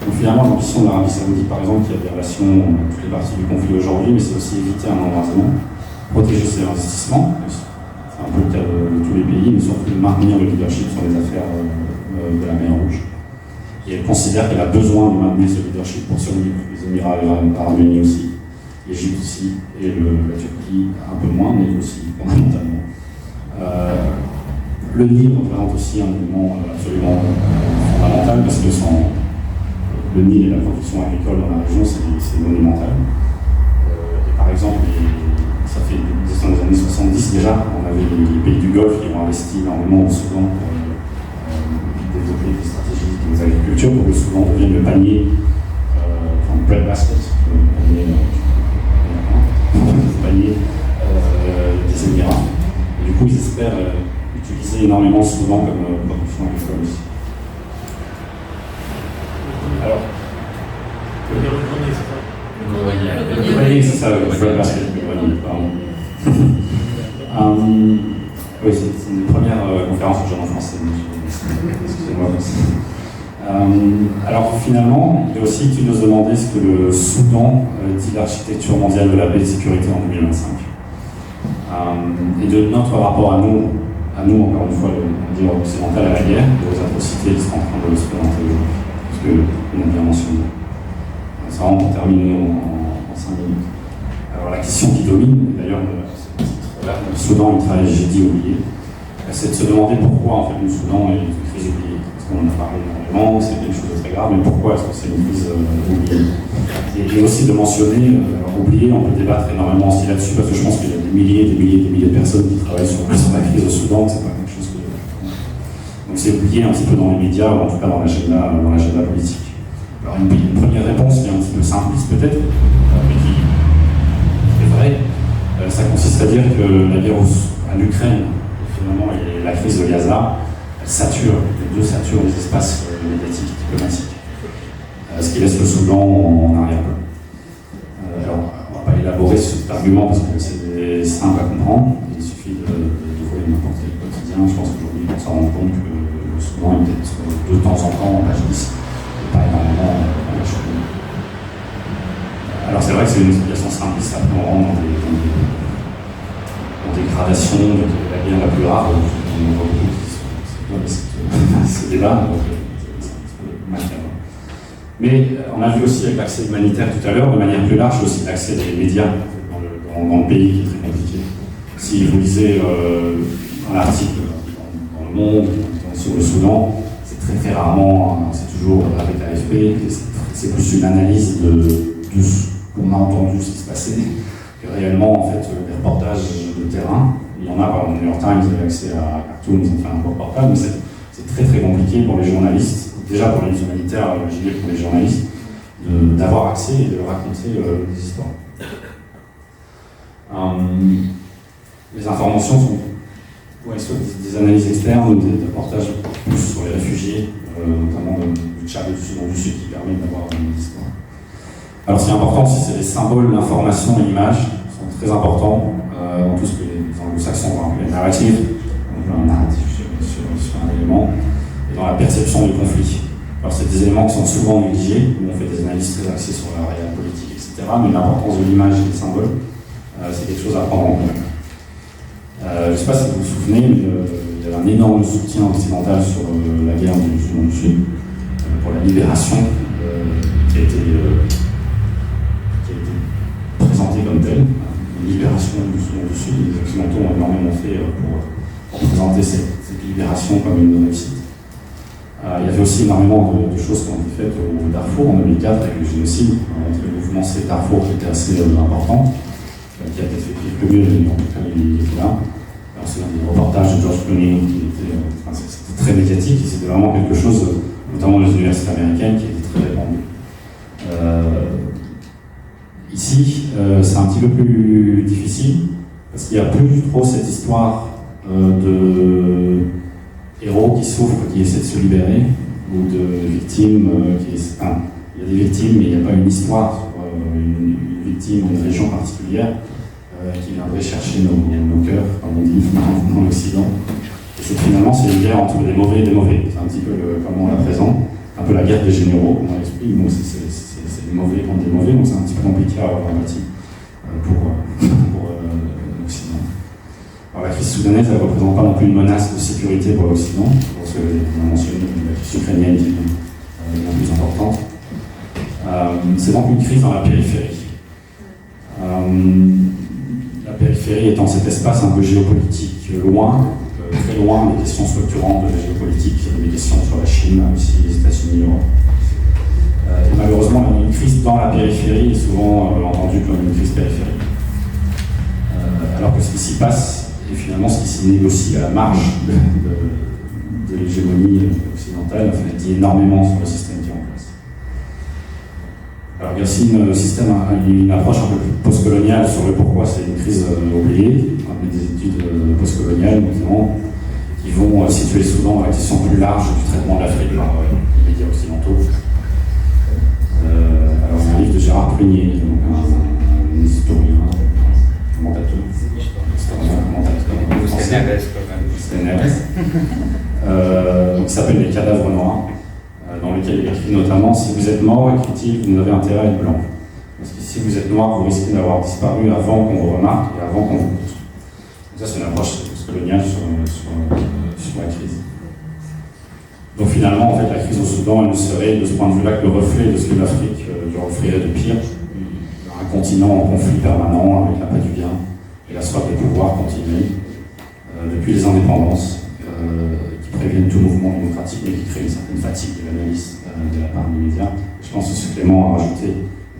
S4: Donc finalement, l'ambition de l'Arabie Saoudite, par exemple, qui a des relations avec toutes les parties du conflit aujourd'hui, mais c'est aussi éviter un embrasement, protéger ses investissements, c'est un peu le cas de tous les pays, mais surtout maintenir le leadership sur les affaires de la mer Rouge. Et elle considère qu'elle a besoin de maintenir ce leadership pour survivre. Les Émirats arabes unis aussi, l'Égypte aussi, et la Turquie un peu moins, mais aussi fondamentalement. Le Nil représente aussi un élément absolument fondamental parce que sans le Nil et la production agricole dans la région, c'est monumental. Et par exemple, ça fait dans les années 70 déjà, on avait les pays du Golfe qui ont investi énormément au Soudan pour développer des stratégies des agricultures pour que le Soudan devienne le panier, enfin le bread basket, le panier des Émirats. Et du coup, ils espèrent utiliser énormément le Soudan comme production agricole aussi. Alors, le grenier, c'est ça, le bread basket, le grenier, pardon. Oui, c'est une première conférence que j'ai en français, excusez-moi. Alors finalement, il y a aussi qui nous demandait ce que le Soudan dit de l'architecture mondiale de la paix et de sécurité en 2025. Et de notre rapport à nous encore une fois, on dit occidental à la guerre, et aux atrocités qui sont en train de se présenter aujourd'hui, parce qu'on a bien mentionné. C'est vraiment pour terminer en 5 minutes. Alors la question qui domine, d'ailleurs, le Soudan, une tragédie oubliée, c'est de se demander pourquoi en fait le Soudan est une crise oubliée. Parce qu'on en a parlé énormément, c'est quelque chose de très grave, mais pourquoi est-ce que c'est une crise oubliée? Et aussi de mentionner, oublié, on peut débattre énormément aussi là-dessus, parce que je pense qu'il y a des milliers de personnes qui travaillent sur la crise au Soudan, c'est pas quelque chose que... Donc c'est oublié un petit peu dans les médias, ou en tout cas dans l'agenda politique. Alors une première réponse qui est un petit peu simpliste peut-être, mais qui est vraie, ça consiste à dire que la guerre en Ukraine, finalement, et la crise de Gaza, les deux saturent les espaces médiatiques et diplomatiques. Ce qui laisse le Soudan en arrière-plan. Alors, on ne va pas élaborer cet argument parce que c'est simple à comprendre. Il suffit de voir n'importe quel quotidien. Je pense qu'aujourd'hui, on s'en rend compte que le Soudan est peut-être de temps en temps en page 10, et pas énormément en page 1. Alors, c'est vrai que c'est une explication simpliste. Après, on rentre dans des gradations de la guerre la plus rare. On voit beaucoup ce débat. Mais on a vu aussi avec l'accès humanitaire tout à l'heure, de manière plus large, aussi l'accès des médias dans le pays qui est très compliqué. Si vous lisez un article dans Le Monde sur le Soudan, c'est très rarement, c'est toujours avec l'AFP, c'est plus une analyse de ce qu'on a entendu, ce qui se passait, que réellement en fait des reportages de terrain. Il y en a, par exemple, le New York Times a accès à Khartoum, ils ont fait un reportage, mais c'est très compliqué pour les journalistes. Déjà pour les humanitaires, je dis pour les journalistes, d'avoir accès et de raconter des histoires. Les informations sont soit des analyses externes ou des reportages plus sur les réfugiés, notamment du Tchad et du Soudan du Sud, qui permettent d'avoir des histoires. Alors ce qui est important aussi, c'est les symboles, l'information et l'image sont très importants dans tout ce que les anglo-saxons vont appeler narrative, donc un narratif sur un élément, et dans la perception du conflit. Alors c'est des éléments qui sont souvent négligés, où on fait des analyses très axées sur la réalité politique, etc. Mais l'importance de l'image et des symboles, c'est quelque chose à prendre en compte. Je ne sais pas si vous vous souvenez, mais il y avait un énorme soutien occidental sur la guerre du Soudan du Sud, pour la libération qui a été présentée comme telle, une libération du Soudan du Sud. Les Occidentaux ont énormément fait pour présenter cette libération comme une réussite. Il y avait aussi énormément de choses qui ont été faites au Darfour en 2004 avec le génocide. Le mouvement C'est Darfour qui était assez important, qui a peut-être fait quelques mieux, mais en tout cas il était là. Alors, c'est un reportage de George Clooney qui était très médiatique et c'était vraiment quelque chose, notamment dans les universités américaines, qui était très répandu. Ici, c'est un petit peu plus difficile parce qu'il n'y a plus trop cette histoire de héros qui souffrent, qui essaient de se libérer, ou de victimes il y a des victimes, mais il n'y a pas une histoire sur une victime ou une région particulière qui viendrait chercher nos cœurs, comme on dit dans l'Occident. Et finalement, c'est une guerre entre les mauvais et les mauvais. C'est un petit peu comme on la présente, un peu la guerre des généraux, comme on l'explique. compris, bon, c'est mauvais contre des mauvais, donc c'est un petit peu compliqué à avoir pour l'Occident. Alors la crise soudanaise, elle ne représente pas non plus une menace de sécurité pour l'Occident, parce qu'on a mentionné la crise ukrainienne qui est la plus importante. C'est donc une crise dans la périphérie. La périphérie étant cet espace un peu géopolitique loin, très loin des questions structurantes de la géopolitique, des questions sur la Chine, la Russie, les États-Unis, l'Europe. Et malheureusement, une crise dans la périphérie est souvent entendue comme une crise périphérique. Alors que ce qui s'y passe est finalement ce qui s'y négocie à la marge de l'hégémonie occidentale, enfin, dit énormément sur le système qui est en place. Alors il y a aussi une approche un peu plus postcoloniale sur le pourquoi c'est une crise oubliée, des études postcoloniales notamment, qui vont situer le Soudan dans la question plus large du traitement de l'Afrique par les médias occidentaux. Alors c'est un livre de Gérard Prunier, donc un historien, commentateur. Donc, ça s'appelle Les cadavres noirs, dans lequel il écrit notamment: si vous êtes mort, écrit-il, vous n'avez intérêt à être blanc. Parce que si vous êtes noir, vous risquez d'avoir disparu avant qu'on vous remarque et avant qu'on vous compte. Ça, c'est une approche coloniale sur la crise. Donc finalement, en fait, la crise au Soudan, elle ne serait de ce point de vue-là que le reflet de ce que l'Afrique lui offrirait de pire. Un continent en conflit permanent avec l'appât du bien et la soif de pouvoir continuer depuis les indépendances qui préviennent tout mouvement démocratique mais qui créent une certaine fatigue de l'analyse de la part des médias. Je pense que ce Clément a rajouté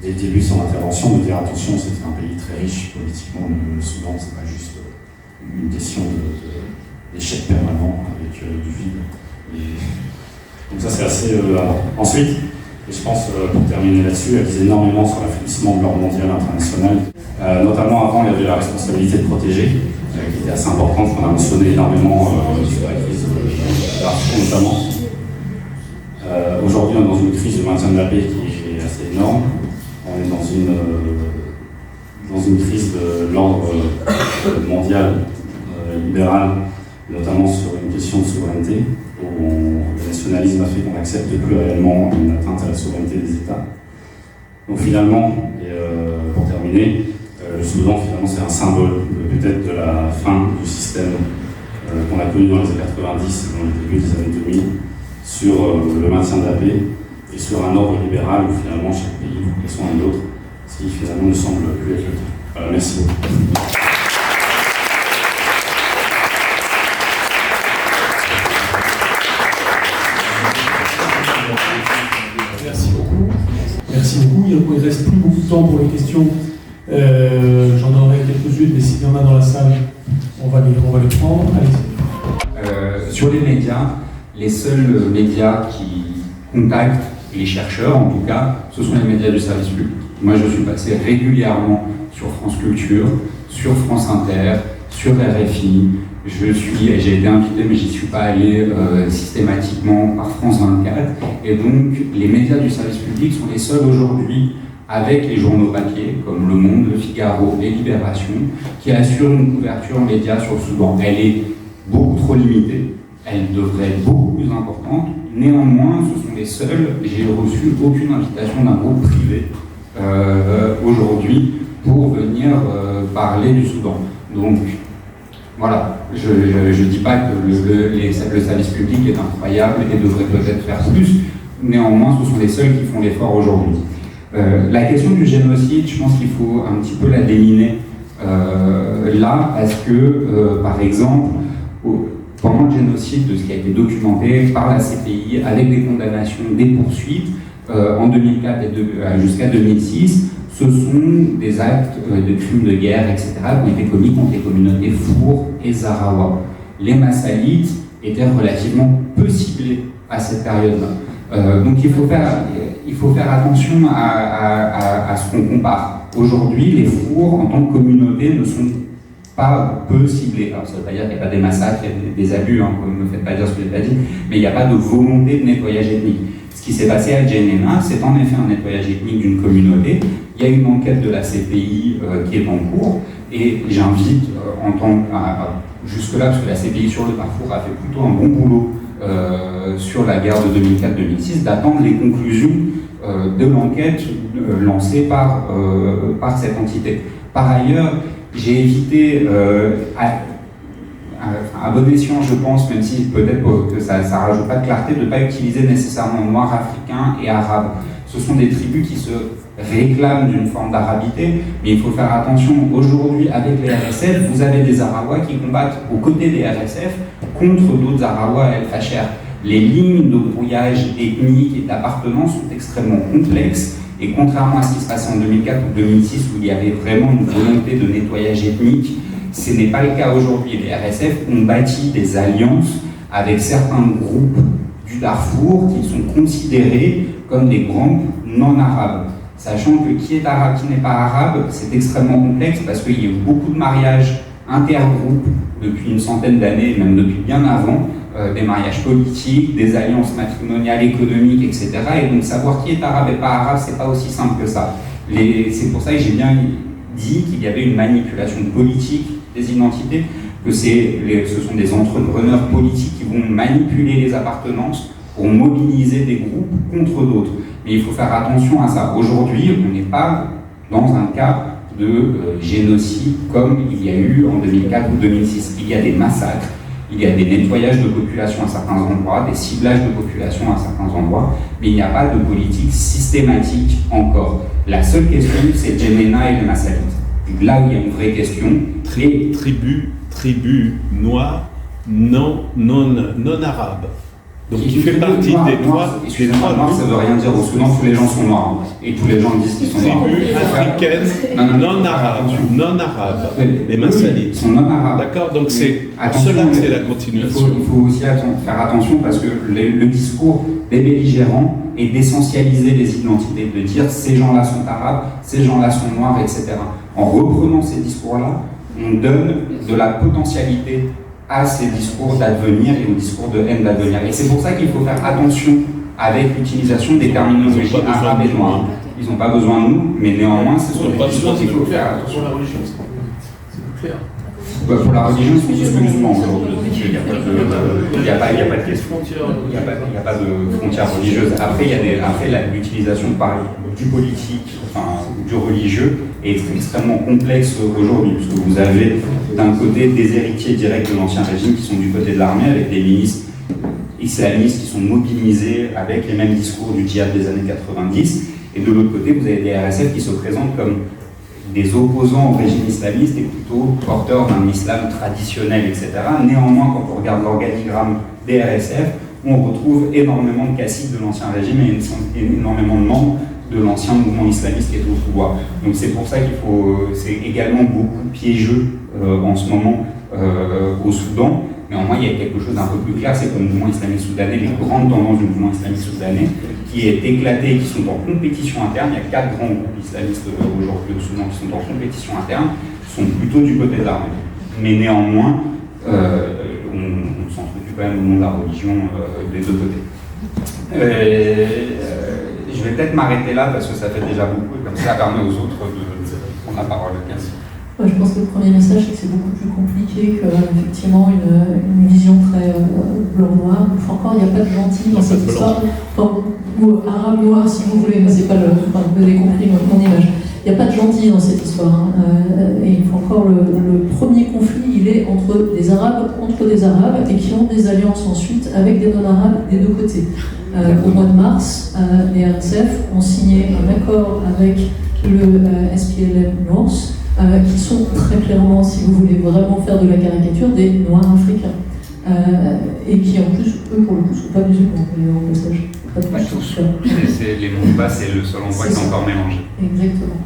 S4: dès le début de son intervention de dire attention, c'est un pays très riche politiquement, le Soudan, c'est pas juste une question d'échec permanent avec du vide. Donc ça c'est assez ensuite, et je pense pour terminer là-dessus, elle disait énormément sur l'affaiblissement de l'ordre mondial international. Notamment avant il y avait la responsabilité de protéger, qui était assez importante, qu'on a mentionné énormément sur la crise de Darfour notamment. Aujourd'hui on est dans une crise de maintien de la paix qui est assez énorme. On est dans une crise de l'ordre mondial libéral, notamment sur une question de souveraineté, où le nationalisme a fait qu'on n'accepte plus réellement une atteinte à la souveraineté des États. Donc finalement, et pour terminer, le Soudan finalement c'est un symbole peut-être de la fin du système qu'on a connu dans les années 90 et dans le début des années 2000 sur le maintien de la paix et sur un ordre libéral où finalement chaque pays vous plaçons un autre, ce qui finalement ne semble plus être le cas. Voilà, merci beaucoup.
S1: Merci beaucoup. Il ne reste plus beaucoup de temps pour les questions. J'en aurai quelques-unes, mais s'il y en a dans la salle, on va les prendre. Allez-y.
S2: Sur les médias, les seuls médias qui contactent les chercheurs, en tout cas, ce sont les médias du service public. Moi, je suis passé régulièrement sur France Culture, sur France Inter, sur RFI. J'ai été invité, mais j'y suis pas allé systématiquement par France 24. Et donc, les médias du service public sont les seuls aujourd'hui, avec les journaux papier, comme Le Monde, Le Figaro et Libération, qui assurent une couverture média sur le Soudan. Elle est beaucoup trop limitée, elle devrait être beaucoup plus importante. Néanmoins, ce sont les seuls. J'ai reçu aucune invitation d'un groupe privé aujourd'hui pour venir parler du Soudan. Donc, voilà, je ne dis pas que le service public est incroyable et devrait peut-être faire plus, néanmoins ce sont les seuls qui font l'effort aujourd'hui. La question du génocide, je pense qu'il faut un petit peu la déminer là, parce que, par exemple, pendant le génocide, de ce qui a été documenté par la CPI, avec des condamnations, des poursuites, en 2004 et jusqu'à 2006, ce sont des actes de crimes de guerre, etc., qui ont été commis contre les communautés Four et Zarawa. Les Massalites étaient relativement peu ciblés à cette période-là. Donc il faut faire attention à ce qu'on compare. Aujourd'hui, les Four, en tant que communauté, ne sont pas peu ciblés. Alors ça ne veut pas dire qu'il n'y a pas des massacres, des abus, hein, ne me faites pas dire ce que je n'ai pas dit, mais il n'y a pas de volonté de nettoyage ethnique. Ce qui s'est passé à Djenena, c'est en effet un nettoyage ethnique d'une communauté. Il y a une enquête de la CPI qui est en cours, et j'invite jusque-là, parce que la CPI sur le Darfour a fait plutôt un bon boulot sur la guerre de 2004-2006, d'attendre les conclusions de l'enquête lancée par cette entité. Par ailleurs, j'ai évité, à bon escient je pense, même si peut-être que ça ne rajoute pas de clarté, de ne pas utiliser nécessairement noir africain et arabe. Ce sont des tribus qui se réclament d'une forme d'arabité, mais il faut faire attention, aujourd'hui avec les RSF, vous avez des Arawa qui combattent aux côtés des RSF contre d'autres Arawa et El-Facher. Les lignes de brouillage ethnique et d'appartenance sont extrêmement complexes, et contrairement à ce qui se passait en 2004 ou 2006 où il y avait vraiment une volonté de nettoyage ethnique, ce n'est pas le cas aujourd'hui. Les RSF ont bâti des alliances avec certains groupes du Darfour qui sont considérés comme des groupes non arabes. Sachant que qui est arabe, qui n'est pas arabe, c'est extrêmement complexe parce qu'il y a eu beaucoup de mariages intergroupes depuis une centaine d'années, même depuis bien avant, des mariages politiques, des alliances matrimoniales, économiques, etc. Et donc savoir qui est arabe et pas arabe, c'est pas aussi simple que ça. C'est pour ça que j'ai bien dit qu'il y avait une manipulation politique des identités, que ce sont des entrepreneurs politiques qui vont manipuler les appartenances pour mobiliser des groupes contre d'autres. Mais il faut faire attention à ça. Aujourd'hui, on n'est pas dans un cas de génocide comme il y a eu en 2004 ou 2006. Il y a des massacres, il y a des nettoyages de population à certains endroits, des ciblages de population à certains endroits, mais il n'y a pas de politique systématique encore. La seule question, c'est Djemena et les Massalites. Là où il y a une vraie question.
S5: Tribu noire non arabe. Donc il fait partie des noirs.
S2: Excusez-moi, noir ça ne veut rien dire. Au Soudan, tous les gens sont noirs. Et tous les gens disent qu'ils sont noirs.
S5: Tribus africaines non arabes. Les Massalites.
S2: Sont non arabes.
S5: D'accord, donc c'est cela que c'est la continuation.
S2: Il faut aussi faire attention parce que le discours des belligérants est d'essentialiser les identités, de dire ces gens-là sont arabes, ces gens-là sont noirs, etc. En reprenant ces discours-là, on donne de la potentialité à ces discours d'advenir et aux discours de haine d'advenir. Et c'est pour ça qu'il faut faire attention avec l'utilisation des terminologies arabes et noires. Ils n'ont pas besoin de nous, mais néanmoins, c'est sur les discours qu'il faut faire attention.
S1: Pour la religion, c'est plus clair.
S2: Pour la religion, c'est plus musulman aujourd'hui. Il n'y a pas de question. Il n'y a pas de frontières religieuses. Après, l'utilisation du politique, du religieux est extrêmement complexe aujourd'hui, puisque vous avez d'un côté des héritiers directs de l'ancien régime qui sont du côté de l'armée, avec des milices islamistes qui sont mobilisés avec les mêmes discours du djihad des années 90, et de l'autre côté, vous avez des RSF qui se présentent comme des opposants au régime islamiste et plutôt porteurs d'un islam traditionnel, etc. Néanmoins, quand on regarde l'organigramme des RSF, on retrouve énormément de caciques de l'ancien régime et énormément de membres de l'ancien mouvement islamiste qui est au pouvoir. Donc c'est pour ça c'est également beaucoup piégeux en ce moment au Soudan. Néanmoins, il y a quelque chose d'un peu plus clair, c'est que le mouvement islamique soudanais, les grandes tendances du mouvement islamique soudanais, qui est éclaté et qui sont en compétition interne, il y a 4 grands groupes islamistes aujourd'hui au Soudan qui sont en compétition interne, sont plutôt du côté de l'armée. Mais néanmoins, on s'entretue quand même au nom de la religion des deux côtés. Je vais peut-être m'arrêter là parce que ça fait déjà beaucoup, et comme ça permet aux autres de prendre la parole. Merci.
S3: Je pense que le premier message, c'est que c'est beaucoup plus compliqué qu'effectivement une vision très blanc-noir. Enfin, encore, il n'y a pas de gentil dans cette histoire. Enfin, ou arabe-noir, si vous voulez, mais c'est pas vous avez compris mon image. Il n'y a pas de gentil dans cette histoire. Et une fois encore, le premier conflit, il est entre des Arabes contre des Arabes et qui ont des alliances ensuite avec des non-Arabes des deux côtés. Au mois de mars, les RSF ont signé un accord avec le SPLM-North, qui sont très clairement, si vous voulez vraiment faire de la caricature, des Noirs africains. Et qui en plus, eux pour le coup, ne sont pas musulmans, au passage.
S2: Les Moumba, c'est le seul endroit qui est encore mélangé.
S3: Exactement.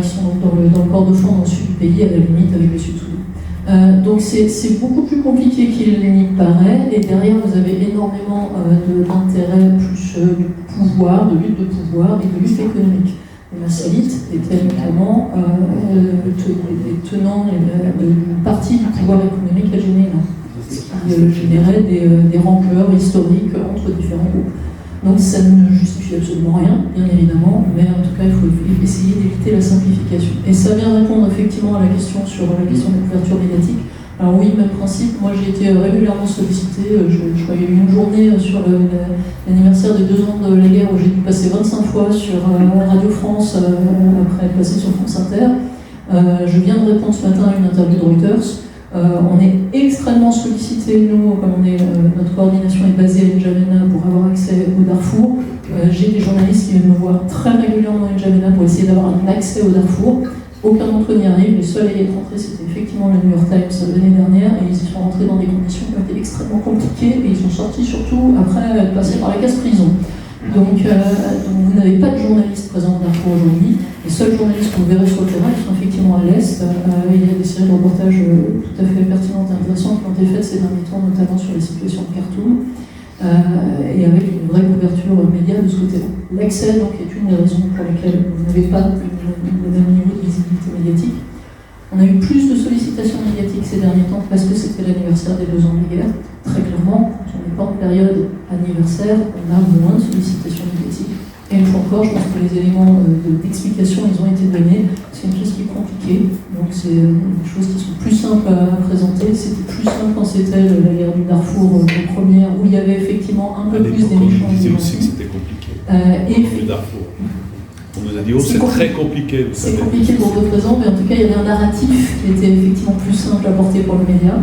S3: Qui sont donc dans le Kordofan, dans le sud du pays, à la limite avec le Sud-Soudan. Donc c'est beaucoup plus compliqué qu'il n'y paraît, et derrière vous avez énormément d'intérêt plus de pouvoir, de lutte de pouvoir et de lutte économique. Les Massalites étaient notamment les tenants d'une partie du pouvoir économique régional, ce qui générait des rancœurs historiques entre différents groupes. Donc ça ne justifie absolument rien, bien évidemment, mais en tout cas il faut essayer d'éviter la simplification. Et ça vient répondre effectivement à la question sur la question de la couverture médiatique. Alors oui, même principe. Moi, j'ai été régulièrement sollicité. Je crois qu'il y a eu une journée sur l'anniversaire des 2 ans de la guerre où j'ai dû passer 25 fois sur Radio France après être passé sur France Inter. Je viens de répondre ce matin à une interview de Reuters. On est extrêmement sollicité, nous, comme notre coordination est basée à N'Djamena pour avoir accès au Darfour. J'ai des journalistes qui viennent me voir très régulièrement à N'Djamena pour essayer d'avoir un accès au Darfour. Aucun d'entre eux n'y arrive. Les seuls à y être rentrés, c'était effectivement le New York Times l'année dernière, et ils y sont rentrés dans des conditions qui ont été extrêmement compliquées, et ils sont sortis surtout après être passés par la case prison. Donc vous n'avez pas de journalistes présents au Darfour aujourd'hui. Les seuls journalistes que vous verrez sur le terrain, ils sont effectivement à l'Est. Il y a des séries de reportages tout à fait pertinentes et intéressantes qui ont été faites ces derniers temps, notamment sur les situations de Khartoum, et avec une vraie couverture média de ce côté-là. L'accès, donc, est une des raisons pour lesquelles vous n'avez pas le même niveau de visibilité médiatique. On a eu plus de sollicitations médiatiques ces derniers temps parce que c'était l'anniversaire des 2 ans de la guerre. Très clairement, quand on n'est pas en période anniversaire, on a moins de sollicitations médiatiques. Et une fois encore, je pense que les éléments d'explication, ils ont été donnés. C'est une chose qui est compliquée, donc c'est des choses qui sont plus simples à présenter. C'était plus simple quand c'était la guerre du Darfour, la première, où il y avait effectivement un peu plus d'émissions.
S5: On disait aussi que c'était compliqué. Le Darfour. On nous a dit, c'est très compliqué.
S3: C'est compliqué pour d'autres raisons, mais en tout cas, il y avait un narratif qui était effectivement plus simple à porter pour le média.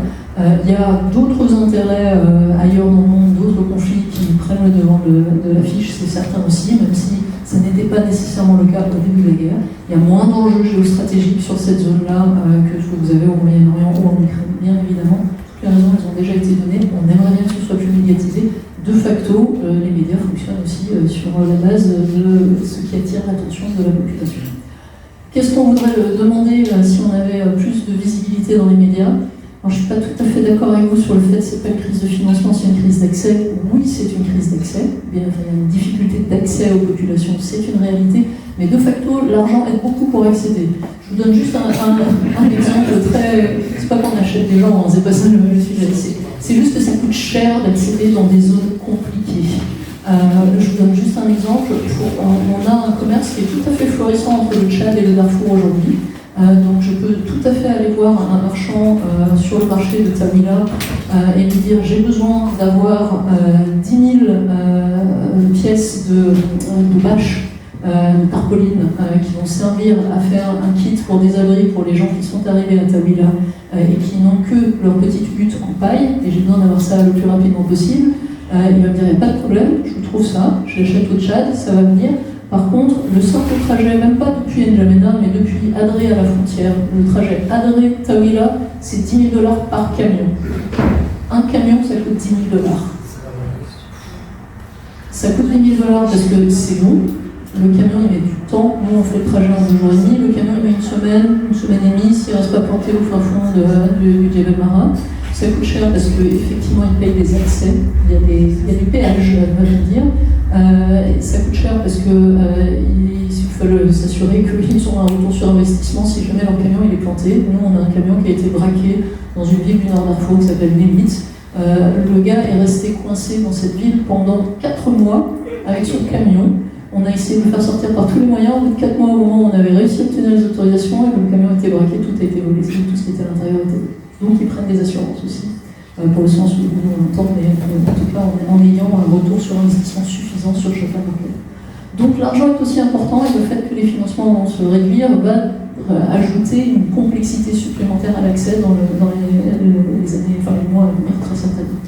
S3: Il y a d'autres intérêts ailleurs dans le monde, d'autres conflits qui prennent le devant de l'affiche, c'est certain aussi, même si ça n'était pas nécessairement le cas au début de la guerre. Il y a moins d'enjeux géostratégiques sur cette zone-là que ce que vous avez au Moyen-Orient ou en Ukraine, bien évidemment. Toutes les raisons, elles ont déjà été données. On aimerait bien que ce soit plus médiatisé. De facto, les médias fonctionnent aussi sur la base de ce qui attire l'attention de la population. Qu'est-ce qu'on voudrait demander si on avait plus de visibilité dans les médias? Alors, je ne suis pas tout à fait d'accord avec vous sur le fait que ce n'est pas une crise de financement, c'est une crise d'accès. Oui, c'est une crise d'accès. Il y a une difficulté d'accès aux populations, c'est une réalité. Mais de facto, l'argent aide beaucoup pour accéder. Je vous donne juste un exemple très... C'est pas qu'on achète des gens, c'est pas ça le sujet. C'est juste que ça coûte cher d'accéder dans des zones compliquées. Je vous donne juste un exemple. On a un commerce qui est tout à fait florissant entre le Tchad et le Darfour aujourd'hui. Donc je peux tout à fait aller voir un marchand sur le marché de Tawila et lui dire j'ai besoin d'avoir 10 000 pièces de bâches, de tarpaulines qui vont servir à faire un kit pour des abris pour les gens qui sont arrivés à Tawila et qui n'ont que leur petite hutte en paille, et j'ai besoin d'avoir ça le plus rapidement possible. Il va me dire il n'y a pas de problème, je vous trouve ça, je l'achète au Tchad, ça va venir. Par contre, le simple trajet, même pas depuis N'Djamena, mais depuis Adré à la frontière, le trajet Adré-Tawila, c'est 10 000 $ par camion. Un camion, ça coûte 10 000 $. Ça coûte 10 000 $ parce que c'est long. Le camion, il met du temps. Nous, on fait le trajet en 2 jours et demi. Le camion, il met une semaine et demie, s'il ne reste pas planté au fin fond du Djebel Mara. Ça coûte cher parce qu'effectivement, ils payent des accès. Il y a du péage, on va dire. Ça coûte cher parce qu'il faut s'assurer qu'ils ont un retour sur investissement si jamais leur camion il est planté. Nous, on a un camion qui a été braqué dans une ville du Nord Darfour qui s'appelle Némit. Le gars est resté coincé dans cette ville pendant 4 mois avec son camion. On a essayé de le faire sortir par tous les moyens. Au bout de 4 mois, au moment où on avait réussi à obtenir les autorisations, et le camion était braqué, tout a été volé, tout ce qui était à l'intérieur était volé. Donc ils prennent des assurances aussi, pour le sens où nous on entend, mais en tout cas en ayant un retour sur investissement suffisant sur chacun d'entre eux. Donc l'argent est aussi important, et le fait que les financements vont se réduire va ajouter une complexité supplémentaire à l'accès dans les années, enfin les mois à venir, très certainement.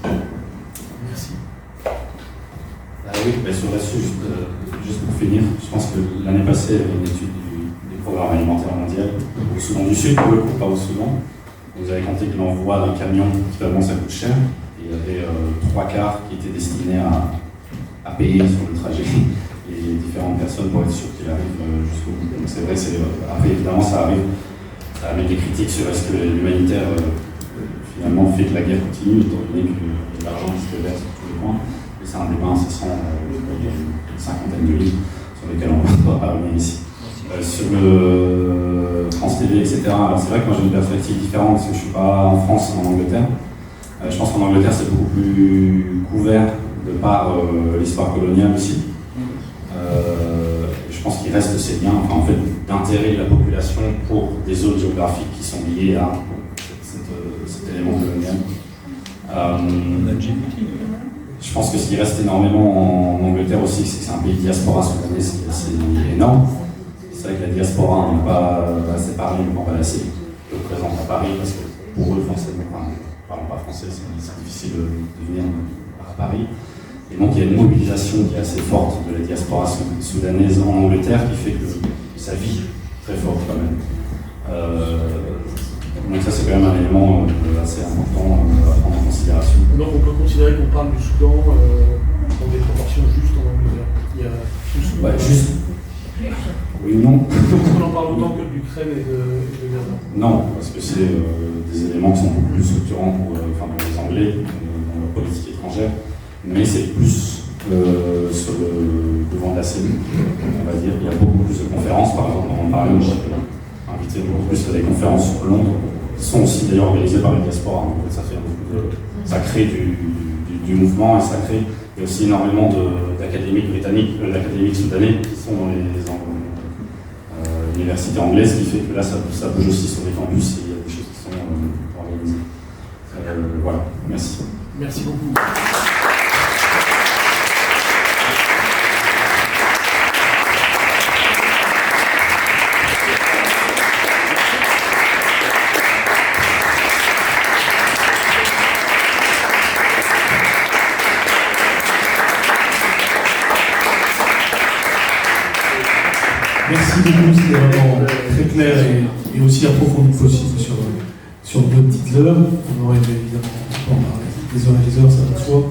S4: Merci. Oui, là-dessus, juste pour finir, je pense que l'année passée, il y avait une étude du programme alimentaire mondial au Soudan du Sud, pour le coup, pas au Soudan. Vous avez compté que l'envoi d'un camion, finalement, ça coûte cher. Et il y avait 3/4 qui étaient destinés à payer sur le trajet les différentes personnes pour être sûr qu'il arrive jusqu'au bout. Donc c'est vrai, après évidemment ça amène des critiques sur est-ce que l'humanitaire finalement fait que la guerre continue, étant donné que l'argent qui se verse sur tous les points. Et c'est un débat incessant, il y a une cinquantaine de livres sur lesquels on va pas revenir ici. Sur le France TV, etc. Alors c'est vrai que moi j'ai une perspective différente parce que je ne suis pas en France, en Angleterre. Je pense qu'en Angleterre c'est beaucoup plus couvert de par l'histoire coloniale aussi. Je pense qu'il reste ces liens, en fait, d'intérêt de la population pour des zones géographiques qui sont liées à cet élément Je pense que ce qui reste énormément en Angleterre aussi, c'est que c'est un pays de diaspora soudanaise qui est assez énorme. C'est vrai que la diaspora, on n'est pas assez parlé, on pas assez présente à Paris, parce que pour eux, forcément, ne parlent pas français, c'est difficile de venir à Paris. Et donc il y a une mobilisation qui est assez forte de la diaspora soudanaise en Angleterre qui fait que ça vit très fort quand même. Donc ça c'est quand même un élément assez important à prendre en considération.
S1: Donc on peut considérer qu'on parle du Soudan dans des proportions justes en Angleterre. Il y a tout Soudan.
S4: Ouais, juste. Oui ou non?
S1: Est-ce qu'on en parle autant que de l'Ukraine et de Gaza?
S4: Non, parce que c'est des éléments qui sont beaucoup plus structurants pour les Anglais dans leur politique étrangère, mais c'est plus sur le devant de la scène, on va dire. Il y a beaucoup plus de conférences, par exemple, on en parlait, je suis invité beaucoup plus à des conférences sur Londres, qui sont aussi d'ailleurs organisées par les diasporas. Donc ça fait ça crée du mouvement et ça crée. Il y a aussi énormément d'académiques britanniques, d'académiques soudanais qui sont dans les universités anglaises, qui fait que là ça bouge aussi sur les campus et il y a des choses qui sont organisées. Voilà, merci.
S1: Merci beaucoup. Merci beaucoup, c'était vraiment très clair et aussi approfondi possible sur 2 petites heures. On aurait évidemment pas en parler des heures et des heures, ça va de soi.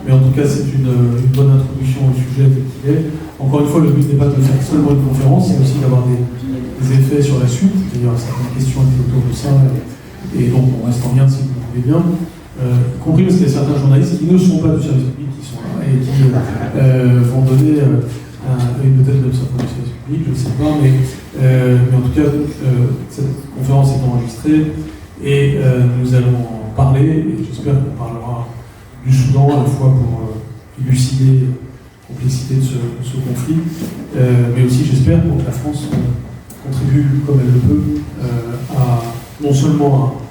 S1: Mais en tout cas, c'est une bonne introduction au sujet tel qu'il est. Encore une fois, le but n'est pas de faire seulement une conférence, c'est aussi d'avoir des effets sur la suite. D'ailleurs, certaines questions étaient autour de ça, et donc on reste en lien si vous le voulez bien. Y compris parce qu'il y a certains journalistes qui ne sont pas du service public, qui sont là et qui vont donner peut-être même certains du service public, je ne sais pas, mais en tout cas, cette conférence est enregistrée et nous allons en parler, et j'espère qu'on parlera du Soudan à la fois pour élucider la complexité de ce conflit, mais aussi, j'espère, pour que la France contribue comme elle le peut à non seulement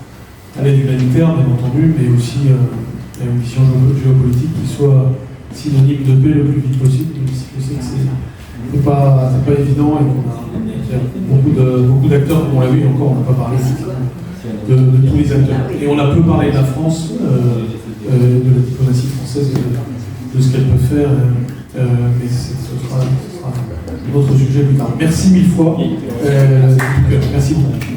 S1: à l'aide humanitaire, bien entendu, mais aussi à une vision géopolitique qui soit synonyme de paix le plus vite possible. Je sais que c'est pas évident et qu'on a beaucoup d'acteurs, comme on l'a vu, et encore on n'a pas parlé de tous les acteurs. Et on a peu parlé de la France, de la diplomatie française, de ce qu'elle peut faire, mais ce sera un autre sujet plus tard. Merci 1000 fois. Merci beaucoup.